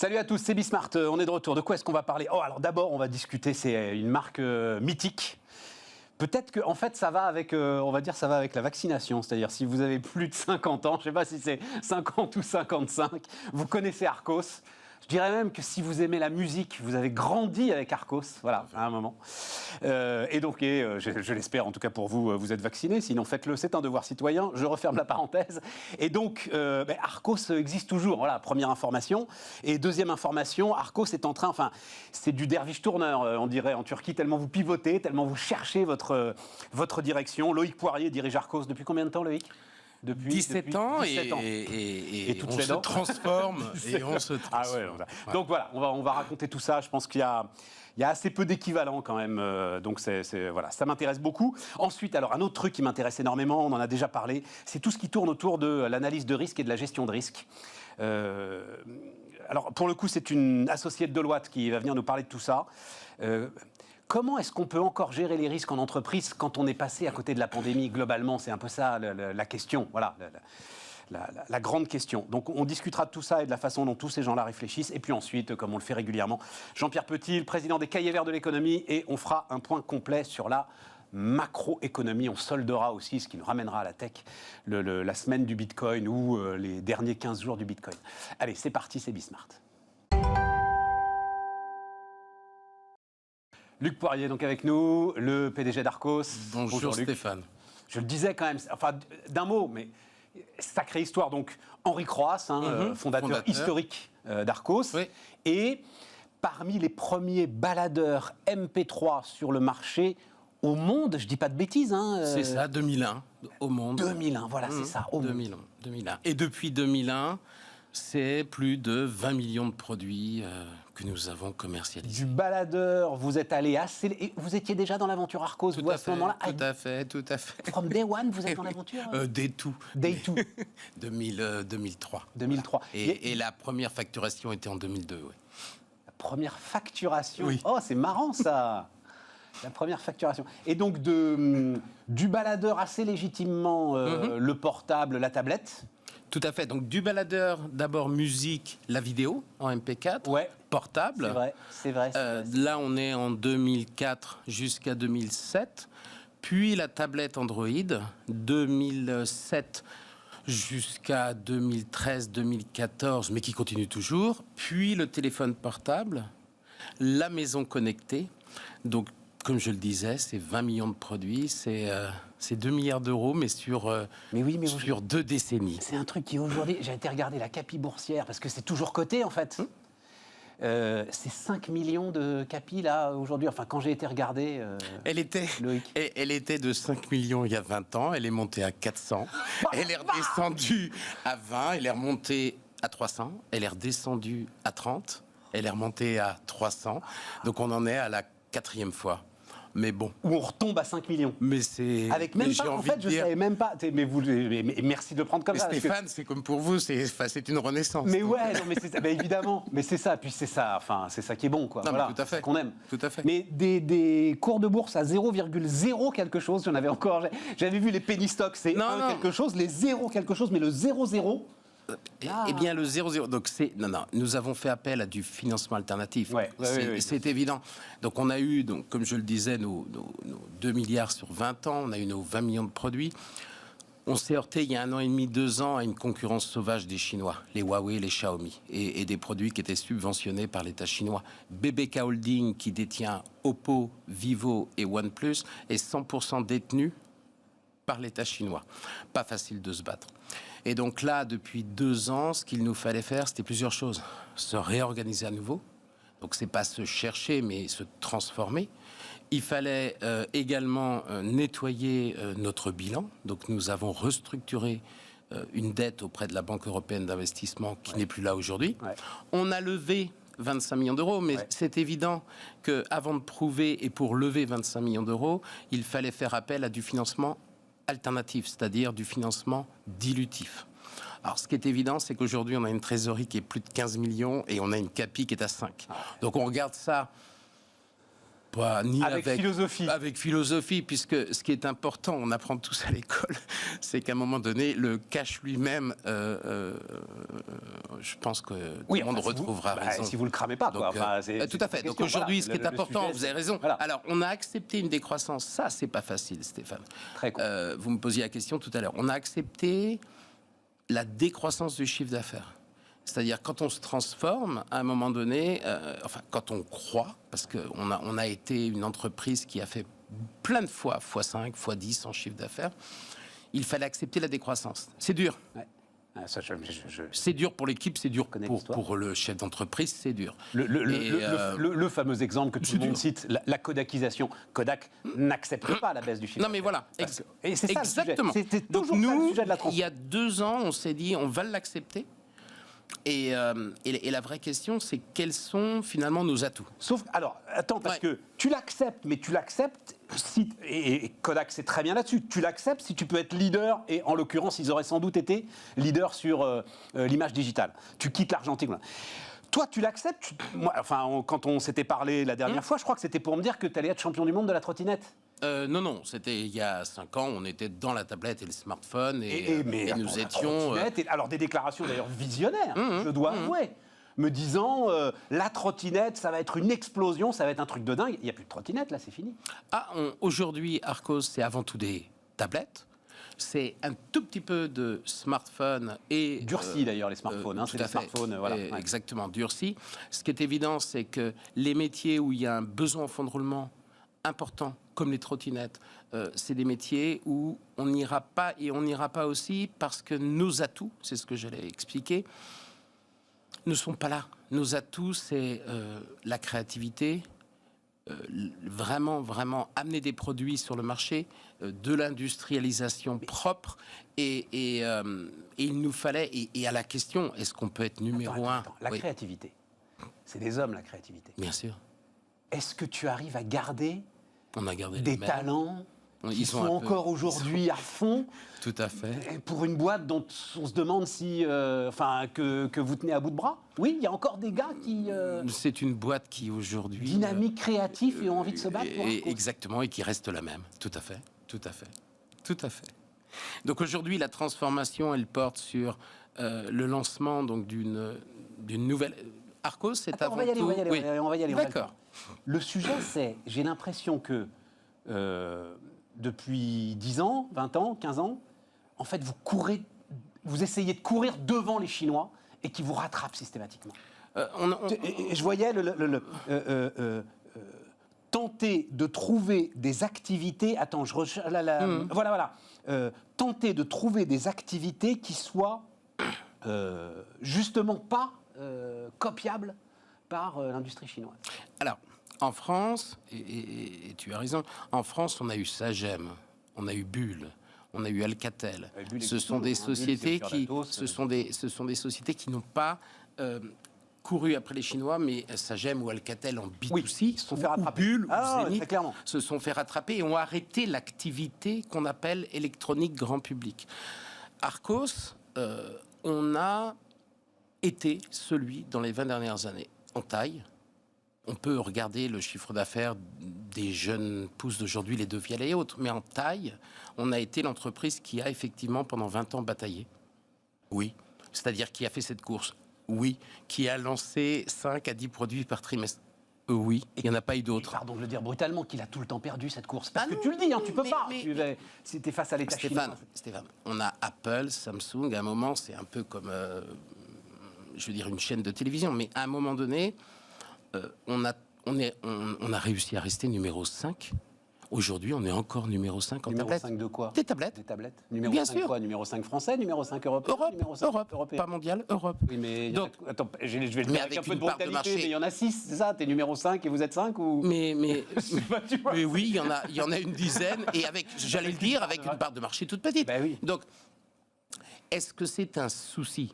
Salut à tous, c'est Bismart, on est de retour. De quoi est-ce qu'on va parler? Alors d'abord, on va discuter, c'est une marque mythique. Peut-être que en fait, ça va avec, on va dire, ça va avec la vaccination. C'est-à-dire, si vous avez plus de 50 ans, je ne sais pas si c'est 50 ou 55, vous connaissez Arcos. Je dirais même que si vous aimez la musique, vous avez grandi avec Arcos, voilà, à un moment. Et donc, je l'espère, en tout cas pour vous, vous êtes vaccinés, sinon faites-le, c'est un devoir citoyen. Je referme la parenthèse. Et donc, Arcos existe toujours, voilà, première information. Et deuxième information, Arcos est en train, enfin, c'est du derviche tourneur, on dirait en Turquie, tellement vous pivotez, tellement vous cherchez votre direction. Loïc Poirier dirige Arcos depuis combien de temps, Loïc? Depuis 17 ans, 17 ans. Et on se transforme et on se transforme. Ah ouais, voilà. Donc voilà, on va raconter tout ça. Je pense qu'il y a assez peu d'équivalents quand même. Donc voilà, ça m'intéresse beaucoup. Ensuite, alors un autre truc qui m'intéresse énormément, on en a déjà parlé, c'est tout ce qui tourne autour de l'analyse de risque et de la gestion de risque. Alors pour le coup, c'est une associée de Deloitte qui va venir nous parler de tout ça. Comment est-ce qu'on peut encore gérer les risques en entreprise quand on est passé à côté de la pandémie globalement? C'est un peu ça la question, voilà, la grande question. Donc on discutera de tout ça et de la façon dont tous ces gens-là réfléchissent. Et puis ensuite, comme on le fait régulièrement, Jean-Pierre Petit, le président des Cahiers Verts de l'économie, et on fera un point complet sur la macroéconomie. On soldera aussi, ce qui nous ramènera à la tech, la semaine du Bitcoin ou les derniers 15 jours du Bitcoin. Allez, c'est parti, c'est Bismart. Luc Poirier, donc avec nous, le PDG d'Arcos. Bonjour Luc. Stéphane. Je le disais quand même, enfin d'un mot, mais sacrée histoire. Donc Henri Croas, fondateur historique d'Arcos, oui. Et parmi les premiers baladeurs MP3 sur le marché au monde, je dis pas de bêtises. C'est ça, 2001, au monde. 2001, voilà, c'est ça, au 2001, 2001. Et depuis 2001, c'est plus de 20 millions de produits que nous avons commercialisés. Du baladeur, vous êtes allé assez... Vous étiez déjà dans l'aventure Arcos, vous, à ce moment-là? Tout à fait. From day one, vous êtes dans l'aventure Day two. 2003. 2003. Et la première facturation était en 2002, oui. La première facturation? Oui. Oh, c'est marrant, ça. La première facturation. Et donc, du baladeur assez légitimement, le portable, la tablette. Tout à fait. Donc, du baladeur, d'abord musique, la vidéo en MP4, ouais, portable. C'est vrai. Là, on est en 2004 jusqu'à 2007. Puis la tablette Android, 2007 jusqu'à 2013-2014, mais qui continue toujours. Puis le téléphone portable, la maison connectée. Donc, comme je le disais, c'est 20 millions de produits, c'est 2 milliards d'euros, mais sur 2 décennies. C'est un truc qui aujourd'hui, j'ai été regarder la capi boursière, parce que c'est toujours coté en fait. C'est 5 millions de capi là aujourd'hui, enfin quand j'ai été regarder. Elle était de 5 millions il y a 20 ans, elle est montée à 400, elle est redescendue à 20, elle est remontée à 300, elle est redescendue à 30, elle est remontée à 300, donc on en est à la 4e fois. Mais bon. Où on retombe à 5 millions. Mais c'est... Avec même pas, en fait, je ne savais même pas. Mais merci de le prendre comme ça. Stéphane, c'est comme pour vous, c'est une renaissance. Mais ouais, non, mais c'est ça, évidemment. Mais c'est ça, puis c'est ça, enfin, c'est ça qui est bon, quoi. Non, voilà, tout à fait. C'est qu'on aime. Tout à fait. Mais des cours de bourse à 0,0 quelque chose, j'en avais encore. J'avais vu les penny stocks, c'est quelque chose, les 0 quelque chose, mais le 0,0. Eh bien, le 0,0. Donc, nous avons fait appel à du financement alternatif. C'est évident. Donc, on a eu, comme je le disais, nos 2 milliards sur 20 ans. On a eu nos 20 millions de produits. On s'est heurté il y a 1 an et demi, 2 ans à une concurrence sauvage des Chinois, les Huawei, les Xiaomi, et des produits qui étaient subventionnés par l'État chinois. BBK Holding, qui détient Oppo, Vivo et OnePlus, est 100% détenu par l'État chinois. Pas facile de se battre. Et donc là, depuis 2 ans, ce qu'il nous fallait faire, c'était plusieurs choses. Se réorganiser à nouveau. Donc, c'est pas se chercher, mais se transformer. Il fallait également nettoyer notre bilan. Donc, nous avons restructuré une dette auprès de la Banque européenne d'investissement qui n'est plus là aujourd'hui. On a levé 25 millions d'euros, mais c'est évident qu'avant de prouver et pour lever 25 millions d'euros, il fallait faire appel à du financement alternatif, c'est-à-dire du financement dilutif. Alors, ce qui est évident, c'est qu'aujourd'hui, on a une trésorerie qui est plus de 15 millions et on a une CAPI qui est à 5. Donc, on regarde ça Pas ni avec philosophie. Avec philosophie, puisque ce qui est important, on apprend tous à l'école, c'est qu'à un moment donné, le cash lui-même, je pense que tout le monde retrouvera raison. Si vous le cramez pas, donc, quoi. Tout à fait. Donc aujourd'hui, ce qui est important, vous avez raison. Voilà. Alors, on a accepté une décroissance. Ça, c'est pas facile, Stéphane. Très cool. Vous me posiez la question tout à l'heure. On a accepté la décroissance du chiffre d'affaires. C'est-à-dire quand on se transforme, à un moment donné, quand on croit, parce qu'on a été une entreprise qui a fait plein de fois x5, x10 en chiffre d'affaires, il fallait accepter la décroissance. C'est dur. Ouais. C'est dur pour l'équipe, c'est dur pour le chef d'entreprise, c'est dur. Le fameux exemple que tout le monde cite, la Kodakisation. Kodak n'accepte pas la baisse du chiffre. Non mais voilà, et c'est ça exactement. Le sujet. C'était toujours ça le sujet de la transformation. Il y a 2 ans, on s'est dit on va l'accepter. Et la vraie question, c'est quels sont finalement nos atouts. Sauf, alors, attends, parce que tu l'acceptes, mais tu l'acceptes si, et Kodak c'est très bien là-dessus, tu l'acceptes si tu peux être leader, et en l'occurrence, ils auraient sans doute été leader sur l'image digitale. Tu quittes l'Argentine. Voilà. Toi, tu l'acceptes. Quand on s'était parlé la dernière fois, je crois que c'était pour me dire que tu allais être champion du monde de la trottinette. Non, c'était il y a 5 ans, on était dans la tablette et le smartphone et nous étions... Alors des déclarations d'ailleurs visionnaires, je dois avouer, me disant la trottinette, ça va être une explosion, ça va être un truc de dingue. Il n'y a plus de trottinette, là, c'est fini. Aujourd'hui, Arcos, c'est avant tout des tablettes. C'est un tout petit peu de smartphone et... Durci d'ailleurs, les smartphones. C'est des smartphones, voilà. Exactement, durci. Ce qui est évident, c'est que les métiers où il y a un besoin en fond de roulement important, comme les trottinettes, c'est des métiers où on n'ira pas, et on n'ira pas aussi parce que nos atouts, c'est ce que j'allais expliquer, ne sont pas là. Nos atouts, c'est la créativité, vraiment amener des produits sur le marché, de l'industrialisation propre, et il nous fallait, et à la question, est-ce qu'on peut être numéro un? La créativité, c'est des hommes, la créativité. Bien sûr. Est-ce que tu arrives à garder des talents qui sont encore aujourd'hui à fond? Tout à fait. Pour une boîte dont on se demande si, que vous tenez à bout de bras? Oui, il y a encore des gars qui... C'est une boîte qui aujourd'hui... Dynamique, créatif et ont envie de se battre. Exactement, et qui reste la même. Tout à fait. Donc aujourd'hui, la transformation, elle porte sur le lancement d'une nouvelle... Arcos, c'est avant tout... On va y aller. D'accord. Le sujet, c'est, j'ai l'impression que depuis 10 ans, 20 ans, 15 ans, en fait, vous essayez de courir devant les Chinois et qui vous rattrapent systématiquement. Et je voyais tenter de trouver des activités... Attends, voilà. Tenter de trouver des activités qui soient justement pas copiables par l'industrie chinoise. Alors, en France, et tu as raison, en France, on a eu Sagem, on a eu Bull, on a eu Alcatel. Ce sont des sociétés qui n'ont pas couru après les Chinois, mais Sagem ou Alcatel en B2C, se sont fait rattraper. Bull ou Zenith se sont fait rattraper et ont arrêté l'activité qu'on appelle électronique grand public. Arcos, on a été celui, dans les 20 dernières années, en taille. On peut regarder le chiffre d'affaires des jeunes pousses d'aujourd'hui, les De Vialet et autres, mais en taille, on a été l'entreprise qui a effectivement pendant 20 ans bataillé. Oui. C'est-à-dire qui a fait cette course. Oui. Qui a lancé 5 à 10 produits par trimestre. Oui. Il n'y en a pas eu d'autres. Pardon de le dire brutalement, qu'il a tout le temps perdu cette course. Parce que tu le dis, tu peux pas. C'était face à l'État chinois. Stéphane, on a Apple, Samsung. À un moment, c'est un peu comme, je veux dire, une chaîne de télévision. Mais à un moment donné... on a réussi à rester numéro 5. Aujourd'hui, on est encore numéro 5 en tablette. Numéro 5 de quoi? Des tablettes. Des tablettes. Numéro Bien 5 sûr. Quoi? Numéro 5 français, numéro 5 européen, numéro 5 Europe. Pas mondial, Europe. Oui, mais donc, attends, je vais le dire avec un peu de brutalité, mais il y en a 6, c'est ça? T'es numéro 5 et vous êtes 5 ou... Mais oui, il y en a une dizaine, et avec, j'allais le dire, avec une part de marché toute petite. Ben oui. Donc, est-ce que c'est un souci?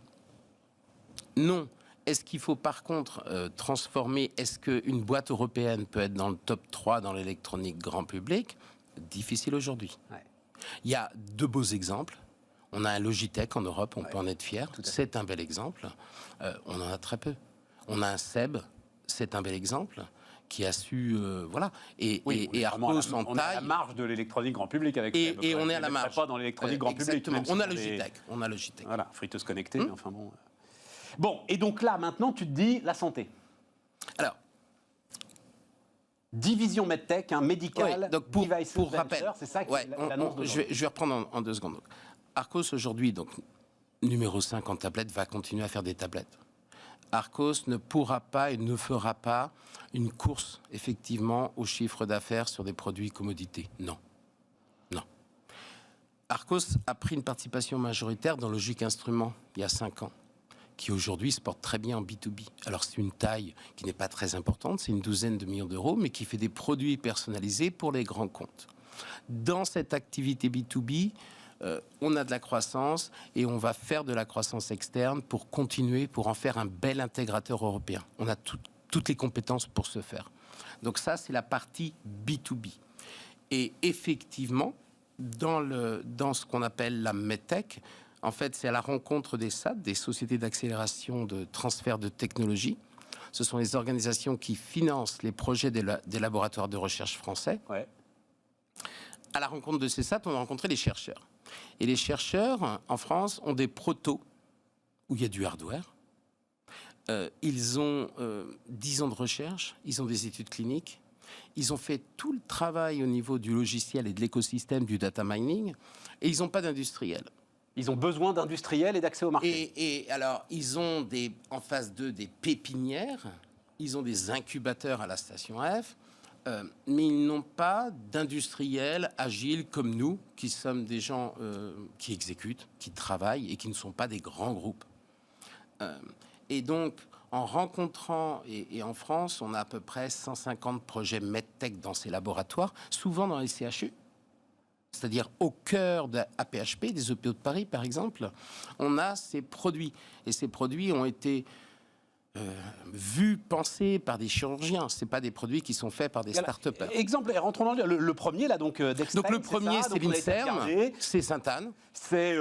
Non. Est-ce qu'il faut par contre transformer? Est-ce qu'une boîte européenne peut être dans le top 3 dans l'électronique grand public? Difficile aujourd'hui. Ouais. Il y a 2 beaux exemples. On a un Logitech en Europe, on peut en être fier. C'est un bel exemple. On en a très peu. On a un Seb, c'est un bel exemple, qui a su, voilà. Et Arcos en taille. On est à la marge de l'électronique grand public avec. Et on est à la marge. Pas dans l'électronique grand public. On a Logitech. On a Logitech. Voilà, friteuse connectée. Enfin bon. Bon, et donc là, maintenant, tu te dis la santé. Alors. Division MedTech, médical, donc pour rappel, c'est ça qui l'annonce de je vais reprendre en 2 secondes. Donc, Arcos aujourd'hui, donc numéro 5 en tablette, va continuer à faire des tablettes. Arcos ne pourra pas et ne fera pas une course, effectivement, au chiffre d'affaires sur des produits commodités. Non. Arcos a pris une participation majoritaire dans Logic Instruments il y a 5 ans, qui aujourd'hui se porte très bien en B2B. Alors c'est une taille qui n'est pas très importante, c'est une 12aine de millions d'euros, mais qui fait des produits personnalisés pour les grands comptes. Dans cette activité B2B, on a de la croissance et on va faire de la croissance externe pour continuer, pour en faire un bel intégrateur européen. On a toutes les compétences pour ce faire. Donc ça, c'est la partie B2B. Et effectivement, dans ce qu'on appelle la MedTech, en fait, c'est à la rencontre des SAT, des sociétés d'accélération de transfert de technologie. Ce sont les organisations qui financent les projets des laboratoires de recherche français. Ouais. À la rencontre de ces SAT, on a rencontré les chercheurs. Et les chercheurs, en France, ont des protos où il y a du hardware. Ils ont 10 ans de recherche, ils ont des études cliniques. Ils ont fait tout le travail au niveau du logiciel et de l'écosystème du data mining. Et ils n'ont pas d'industriel. Ils ont besoin d'industriels et d'accès au marché. Et alors, ils ont en face d'eux des pépinières, ils ont des incubateurs à la station F, mais ils n'ont pas d'industriels agiles comme nous, qui sommes des gens qui exécutent, qui travaillent et qui ne sont pas des grands groupes. Et donc, en rencontrant, et en France, on a à peu près 150 projets MedTech dans ces laboratoires, souvent dans les CHU. C'est-à-dire au cœur de APHP, des hôpitaux de Paris par exemple, on a ces produits. Et ces produits ont été vus, pensés par des chirurgiens. Ce pas des produits qui sont faits par des start-upers. Exemple, rentrons dans le premier, là, donc d'Extreme. Donc le premier, c'est l'INSERM, c'est Sainte-Anne. C'est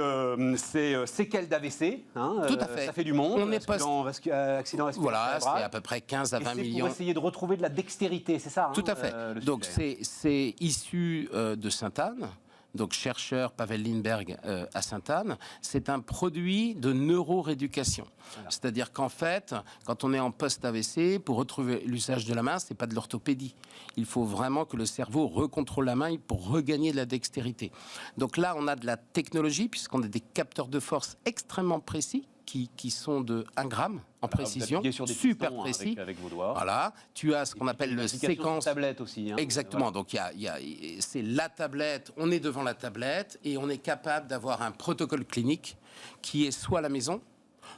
séquelles d'AVC. Tout à fait. Ça fait du monde. On est accident vasculaire. Voilà, c'est à peu près 15 à 20 millions. Pour essayer de retrouver de la dextérité, c'est ça. Tout à fait. Donc c'est issu de Sainte-Anne. Donc chercheur Pavel Lindbergh à Sainte-Anne, c'est un produit de neurorééducation. Voilà. C'est-à-dire qu'en fait, quand on est en post-AVC, pour retrouver l'usage de la main, c'est pas de l'orthopédie. Il faut vraiment que le cerveau recontrôle la main pour regagner de la dextérité. Donc là, on a de la technologie, puisqu'on a des capteurs de force extrêmement précis, qui sont de 1 gramme en précision, super précis. Avec vos doigts. Voilà, tu as ce qu'on appelle le séquence tablette aussi. Exactement. Voilà. Donc c'est la tablette. On est devant la tablette et on est capable d'avoir un protocole clinique qui est soit à la maison,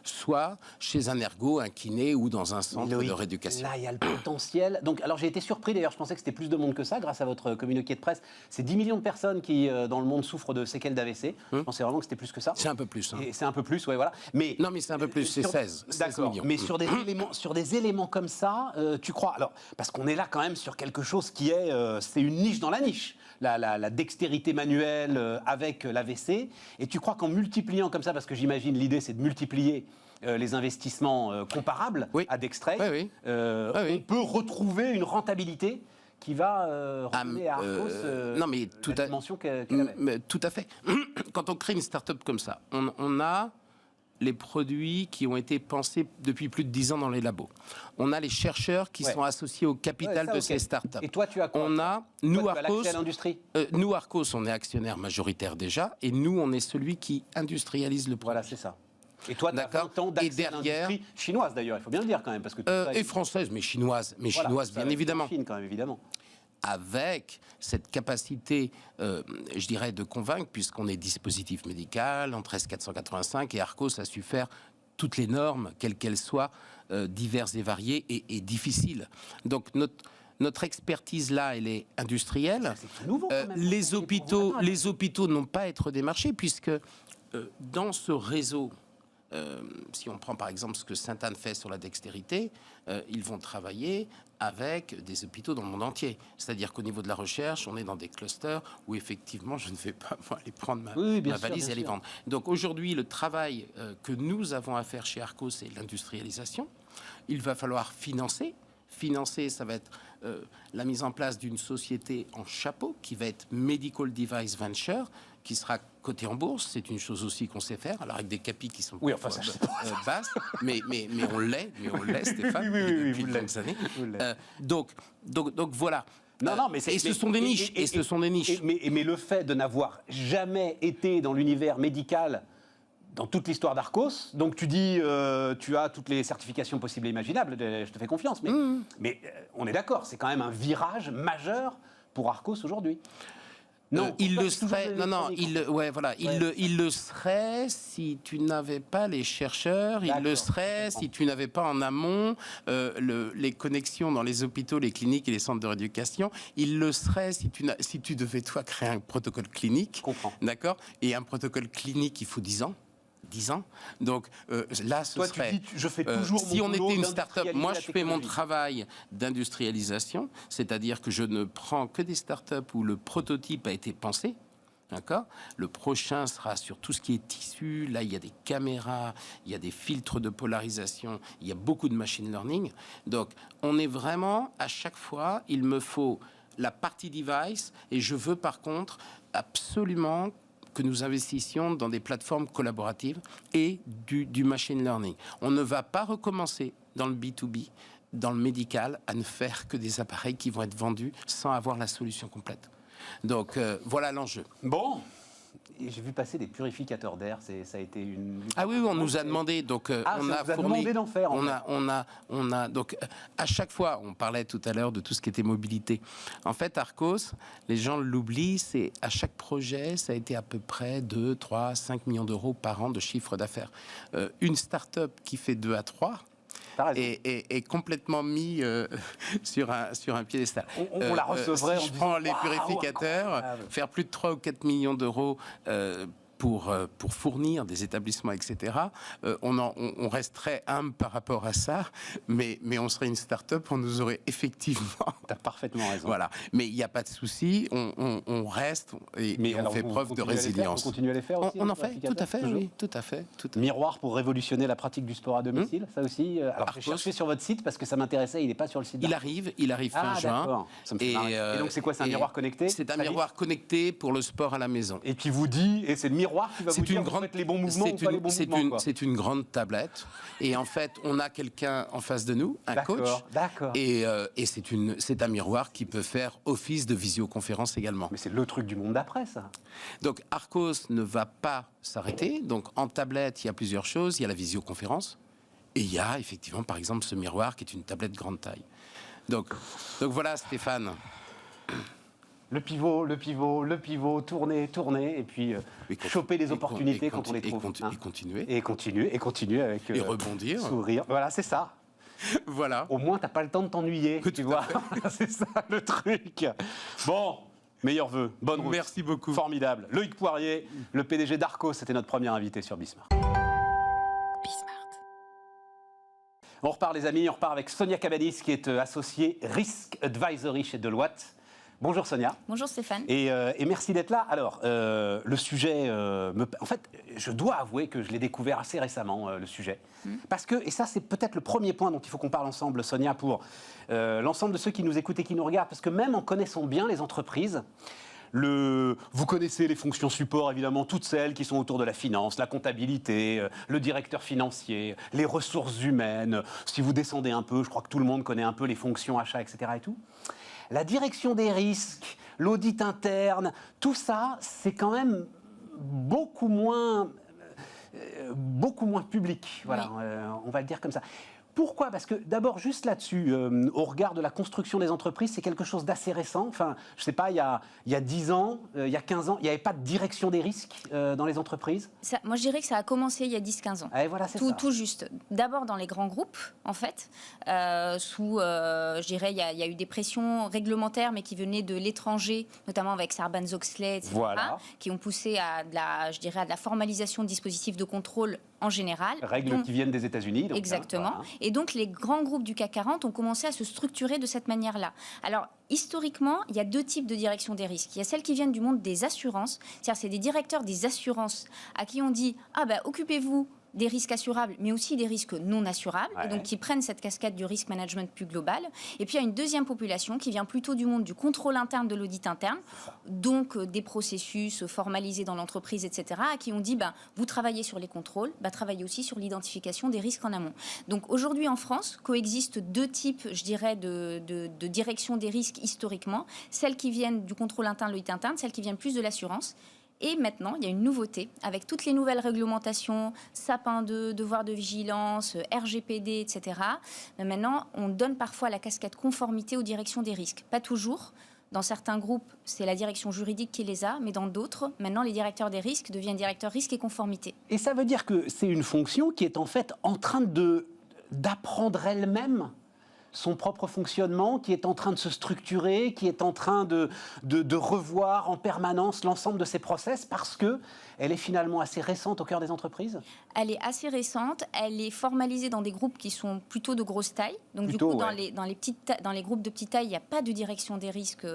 soit chez un ergo, un kiné ou dans un centre de rééducation. Là, il y a le potentiel. Donc, alors j'ai été surpris d'ailleurs, je pensais que c'était plus de monde que ça grâce à votre communiqué de presse. C'est 10 millions de personnes qui, dans le monde, souffrent de séquelles d'AVC. Je pensais vraiment que c'était plus que ça. C'est un peu plus. Et c'est un peu plus, ouais, voilà. Mais, non, mais c'est un peu plus, c'est 16 millions. Mais sur des éléments comme ça, tu crois... Alors, parce qu'on est là quand même sur quelque chose qui est... c'est une niche dans la niche. La dextérité manuelle avec l'AVC. Et tu crois qu'en multipliant comme ça, parce que j'imagine l'idée c'est de multiplier les investissements comparables à Dextray, on peut retrouver une rentabilité qui va ramener à Arcos la dimension qu'elle avait. Tout à fait. Quand on crée une start-up comme ça, on a les produits qui ont été pensés depuis plus de 10 ans dans les labos. On a les chercheurs qui sont associés au capital de ces startups. Et toi, tu as quoi? Nous, Arcos, nous, Arcos, on est actionnaire majoritaire déjà, et nous, on est celui qui industrialise le produit. Voilà, c'est ça. Et toi, tu as 20 ans d'accès à l'industrie chinoise, d'ailleurs, il faut bien le dire quand même. Parce que et française, mais chinoise, bien évidemment. Chine, quand même, évidemment. Avec cette capacité, je dirais, de convaincre, puisqu'on est dispositif médical en 13485 et Arcos a su faire toutes les normes, quelles qu'elles soient, diverses et variées et difficiles. Donc notre expertise là, elle est industrielle. C'est tout nouveau, quand même. Les hôpitaux n'ont pas à être démarchés, puisque dans ce réseau, si on prend par exemple ce que Sainte-Anne fait sur la dextérité, ils vont travailler avec des hôpitaux dans le monde entier. C'est-à-dire qu'au niveau de la recherche, on est dans des clusters où effectivement, je ne vais pas aller prendre ma valise et les vendre. Donc aujourd'hui, le travail que nous avons à faire chez Arcos, c'est l'industrialisation. Il va falloir financer financer, ça va être la mise en place d'une société en chapeau qui va être Medical Device Venture, qui sera cotée en bourse. C'est une chose aussi qu'on sait faire, alors avec des capis qui sont basses, mais on l'est, Stéphane, depuis de longues années. Donc voilà. Non, mais ce sont des niches. Mais le fait de n'avoir jamais été dans l'univers médical dans toute l'histoire d'Arcos, donc tu dis, tu as toutes les certifications possibles et imaginables, je te fais confiance, mais on est d'accord, c'est quand même un virage majeur pour Arcos aujourd'hui. Non, il le serait. Il le serait si tu n'avais pas les chercheurs. Il le serait si tu n'avais pas en amont les connexions dans les hôpitaux, les cliniques et les centres de rééducation. Il le serait si tu devais toi créer un protocole clinique. D'accord. Et un protocole clinique, il faut 10 ans. 10 ans. Donc là, ce serait... Tu dis, je fais toujours si on était une start-up, moi je fais mon technologie. travail d'industrialisation, c'est-à-dire que je ne prends que des start-up où le prototype a été pensé. D'accord. Le prochain sera sur tout ce qui est tissu. Là, il y a des caméras, il y a des filtres de polarisation, il y a beaucoup de machine learning. Donc, on est vraiment, à chaque fois, il me faut la partie device et je veux par contre absolument que nous investissions dans des plateformes collaboratives et du machine learning. On ne va pas recommencer dans le B2B, dans le médical, à ne faire que des appareils qui vont être vendus sans avoir la solution complète. Donc, voilà l'enjeu. Bon, j'ai vu passer des purificateurs d'air, ça a été une... Ah oui, on nous a demandé, donc on a demandé d'en faire. On a donc à chaque fois, on parlait tout à l'heure de tout ce qui était mobilité. En fait, Arcos, les gens l'oublient, c'est à chaque projet, ça a été à peu près 2, 3, 5 millions d'euros par an de chiffre d'affaires. Une start-up qui fait 2 à 3 est complètement mis sur un piédestal. On la recevrait si je prends les purificateurs, faire plus de 3 ou 4 millions d'euros pour fournir des établissements, etc., on resterait humble par rapport à ça, mais on serait une start-up, on nous aurait effectivement... Tu as parfaitement raison. Voilà. Mais il n'y a pas de souci, on reste et on fait preuve de résilience. On continue à les faire aussi. On en fait, tout à fait, oui, tout à fait. Miroir pour révolutionner la pratique du sport à domicile, ça aussi. Alors j'ai cherché sur votre site parce que ça m'intéressait, il n'est pas sur le site. Il arrive fin juin. Et donc c'est quoi, c'est un miroir connecté? C'est un miroir connecté pour le sport à la maison. Et qui vous dit, et c'est le miroir qui va vous dire vous faites les bons mouvements ou pas les bons mouvements. C'est une grande tablette. Et en fait, on a quelqu'un en face de nous, un coach. D'accord. Et c'est un miroir qui peut faire office de visioconférence également. Mais c'est le truc du monde d'après, ça. Donc Arcos ne va pas s'arrêter. Donc en tablette, il y a plusieurs choses. Il y a la visioconférence. Et il y a effectivement, par exemple, ce miroir qui est une tablette grande taille. Donc voilà, Stéphane. Le pivot, tourner, et puis choper les opportunités quand on les trouve. Et continuer avec... Et rebondir. Sourire. Voilà, c'est ça. Voilà. Au moins, t'as pas le temps de t'ennuyer, tu vois. C'est ça, le truc. Bon, meilleurs vœux, bonne route. Merci beaucoup. Formidable. Loïc Poirier, le PDG d'Arcos, c'était notre premier invité sur Bismart. On repart, les amis, on repart avec Sonia Cabanis, qui est associée Risk Advisory chez Deloitte. Bonjour Sonia. Bonjour Stéphane. Et merci d'être là. Alors, le sujet, en fait, je dois avouer que je l'ai découvert assez récemment, le sujet. Parce que, et ça c'est peut-être le premier point dont il faut qu'on parle ensemble, Sonia, pour l'ensemble de ceux qui nous écoutent et qui nous regardent, parce que même en connaissant bien les entreprises, vous connaissez les fonctions support, évidemment, toutes celles qui sont autour de la finance, la comptabilité, le directeur financier, les ressources humaines. Si vous descendez un peu, je crois que tout le monde connaît un peu les fonctions achats, etc. et tout. La direction des risques, l'audit interne, tout ça, c'est quand même beaucoup moins public. Voilà, oui. On va le dire comme ça. Pourquoi ? Parce que d'abord, juste là-dessus, au regard de la construction des entreprises, c'est quelque chose d'assez récent. Enfin, je ne sais pas, il y a 10 ans, il y a 15 ans, il n'y avait pas de direction des risques dans les entreprises. Moi, je dirais que ça a commencé il y a 10-15 ans. Et voilà, c'est ça. Tout juste. D'abord dans les grands groupes, en fait, je dirais, il y a eu des pressions réglementaires, mais qui venaient de l'étranger, notamment avec Sarbanes-Oxley, etc., voilà. Qui ont poussé à de la formalisation de dispositifs de contrôle en général. Règles qui viennent des États-Unis. Exactement. Voilà. Et donc, les grands groupes du CAC 40 ont commencé à se structurer de cette manière-là. Alors, historiquement, il y a deux types de direction des risques. Il y a celles qui viennent du monde des assurances, c'est-à-dire c'est des directeurs des assurances à qui on dit « Ah ben, occupez-vous des risques assurables, mais aussi des risques non assurables, et donc qui prennent cette casquette du risk management plus global. Et puis il y a une deuxième population qui vient plutôt du monde du contrôle interne, de l'audit interne, donc des processus formalisés dans l'entreprise, etc., à qui on dit, vous travaillez sur les contrôles, travaillez aussi sur l'identification des risques en amont. Donc aujourd'hui en France, coexistent deux types, je dirais, de direction des risques historiquement, celles qui viennent du contrôle interne, de l'audit interne, celles qui viennent plus de l'assurance. Et maintenant, il y a une nouveauté, avec toutes les nouvelles réglementations, Sapin 2, devoir de vigilance, RGPD, etc. Mais maintenant, on donne parfois la casquette conformité aux directions des risques. Pas toujours. Dans certains groupes, c'est la direction juridique qui les a, mais dans d'autres, maintenant, les directeurs des risques deviennent directeurs risques et conformité. Et ça veut dire que c'est une fonction qui est en fait en train d'apprendre elle-même son propre fonctionnement, qui est en train de se structurer, qui est en train de revoir en permanence l'ensemble de ses process, parce qu'elle est finalement assez récente au cœur des entreprises? Elle est assez récente, elle est formalisée dans des groupes qui sont plutôt de grosse taille. Donc plutôt, du coup, dans les groupes de petite taille, il n'y a pas de direction des risques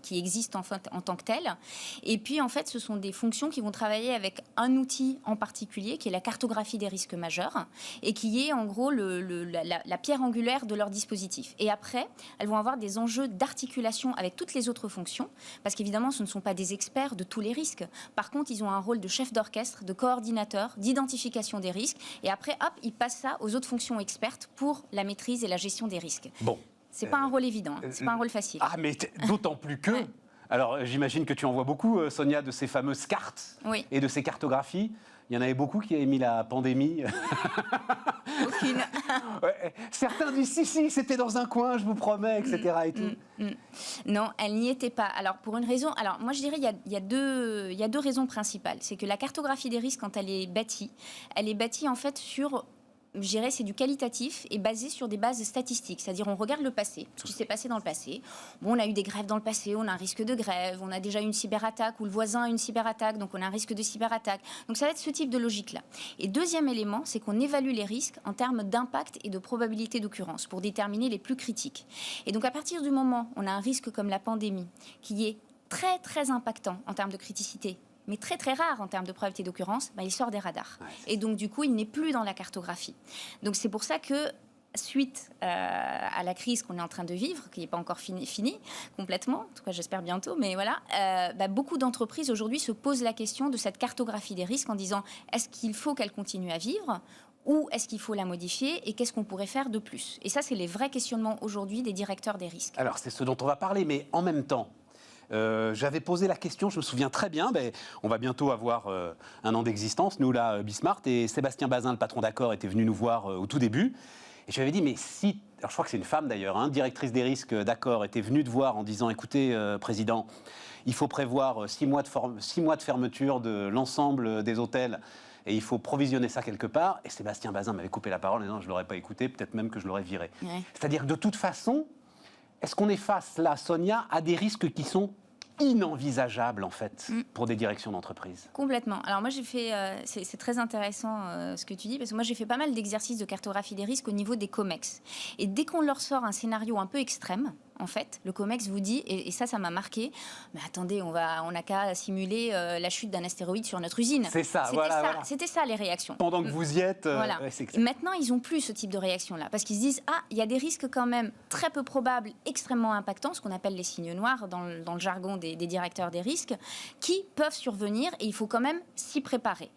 qui existe en tant que telle. Et puis, en fait, ce sont des fonctions qui vont travailler avec un outil en particulier, qui est la cartographie des risques majeurs, et qui est en gros la pierre angulaire de leur dispositif. Et après, elles vont avoir des enjeux d'articulation avec toutes les autres fonctions, parce qu'évidemment, ce ne sont pas des experts de tous les risques. Par contre, ils ont un rôle de chef d'orchestre, de coordinateur, d'identification des risques, et après, hop, ils passent ça aux autres fonctions expertes pour la maîtrise et la gestion des risques. Bon. C'est pas un rôle évident, c'est pas un rôle facile. Ah, mais d'autant plus que... Alors, j'imagine que tu en vois beaucoup, Sonia, de ces fameuses cartes et de ces cartographies. Il y en avait beaucoup qui avaient mis la pandémie. Aucune. Certains disent si, c'était dans un coin, je vous promets, etc. Et tout. Non, elle n'y était pas. Alors, pour une raison... Alors, moi, je dirais il y a deux raisons principales. C'est que la cartographie des risques, quand elle est bâtie en fait sur... Je dirais c'est du qualitatif et basé sur des bases statistiques. C'est-à-dire on regarde le passé, ce qui s'est passé dans le passé. Bon, on a eu des grèves dans le passé, on a un risque de grève, on a déjà eu une cyberattaque ou le voisin a une cyberattaque, donc on a un risque de cyberattaque. Donc ça va être ce type de logique-là. Et deuxième élément, c'est qu'on évalue les risques en termes d'impact et de probabilité d'occurrence pour déterminer les plus critiques. Et donc à partir du moment où on a un risque comme la pandémie qui est très très impactant en termes de criticité, mais très très rare en termes de probabilité d'occurrence, il sort des radars. Et donc du coup, il n'est plus dans la cartographie. Donc c'est pour ça que, suite à la crise qu'on est en train de vivre, qui n'est pas encore finie complètement, en tout cas j'espère bientôt, mais voilà, beaucoup d'entreprises aujourd'hui se posent la question de cette cartographie des risques en disant, est-ce qu'il faut qu'elle continue à vivre ? Ou est-ce qu'il faut la modifier et qu'est-ce qu'on pourrait faire de plus ? Et ça, c'est les vrais questionnements aujourd'hui des directeurs des risques. Alors c'est ce dont on va parler, mais en même temps, j'avais posé la question, je me souviens très bien, on va bientôt avoir un an d'existence, nous là, Bismart, et Sébastien Bazin, le patron d'Accor, était venu nous voir au tout début, et je lui avais dit, mais si, alors je crois que c'est une femme d'ailleurs, directrice des risques d'Accor, était venue te voir en disant, écoutez, Président, il faut prévoir 6 mois de fermeture de l'ensemble des hôtels, et il faut provisionner ça quelque part, et Sébastien Bazin m'avait coupé la parole en disant, je ne l'aurais pas écouté, peut-être même que je l'aurais viré. Ouais. C'est-à-dire que de toute façon, est-ce qu'on est face, là, Sonia, à des risques qui sont inenvisageables, en fait, pour des directions d'entreprise? Complètement. Alors moi, j'ai fait... c'est très intéressant ce que tu dis, parce que moi, j'ai fait pas mal d'exercices de cartographie des risques au niveau des COMEX. Et dès qu'on leur sort un scénario un peu extrême, en fait, le COMEX vous dit, et ça m'a marqué, mais attendez, on n'a qu'à simuler la chute d'un astéroïde sur notre usine. C'est ça, voilà. C'était ça, les réactions. Pendant que vous y êtes... Voilà. Et maintenant, ils n'ont plus ce type de réaction-là, parce qu'ils se disent, il y a des risques quand même très peu probables, extrêmement impactants, ce qu'on appelle les signes noirs dans le jargon des directeurs des risques, qui peuvent survenir, et il faut quand même s'y préparer.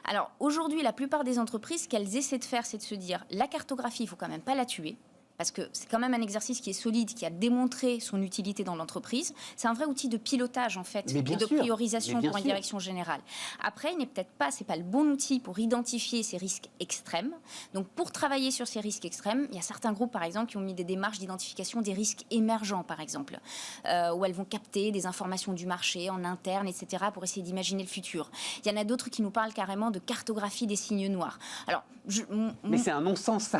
Alors, aujourd'hui, la plupart des entreprises, ce qu'elles essaient de faire, c'est de se dire, la cartographie, il ne faut quand même pas la tuer, parce que c'est quand même un exercice qui est solide, qui a démontré son utilité dans l'entreprise. C'est un vrai outil de pilotage, en fait, et de priorisation pour une direction générale. Après, il n'est peut-être pas, c'est pas le bon outil pour identifier ces risques extrêmes. Donc, pour travailler sur ces risques extrêmes, il y a certains groupes, par exemple, qui ont mis des démarches d'identification des risques émergents, par exemple, où elles vont capter des informations du marché en interne, etc., pour essayer d'imaginer le futur. Il y en a d'autres qui nous parlent carrément de cartographie des signes noirs. Alors, mais c'est un non-sens, ça,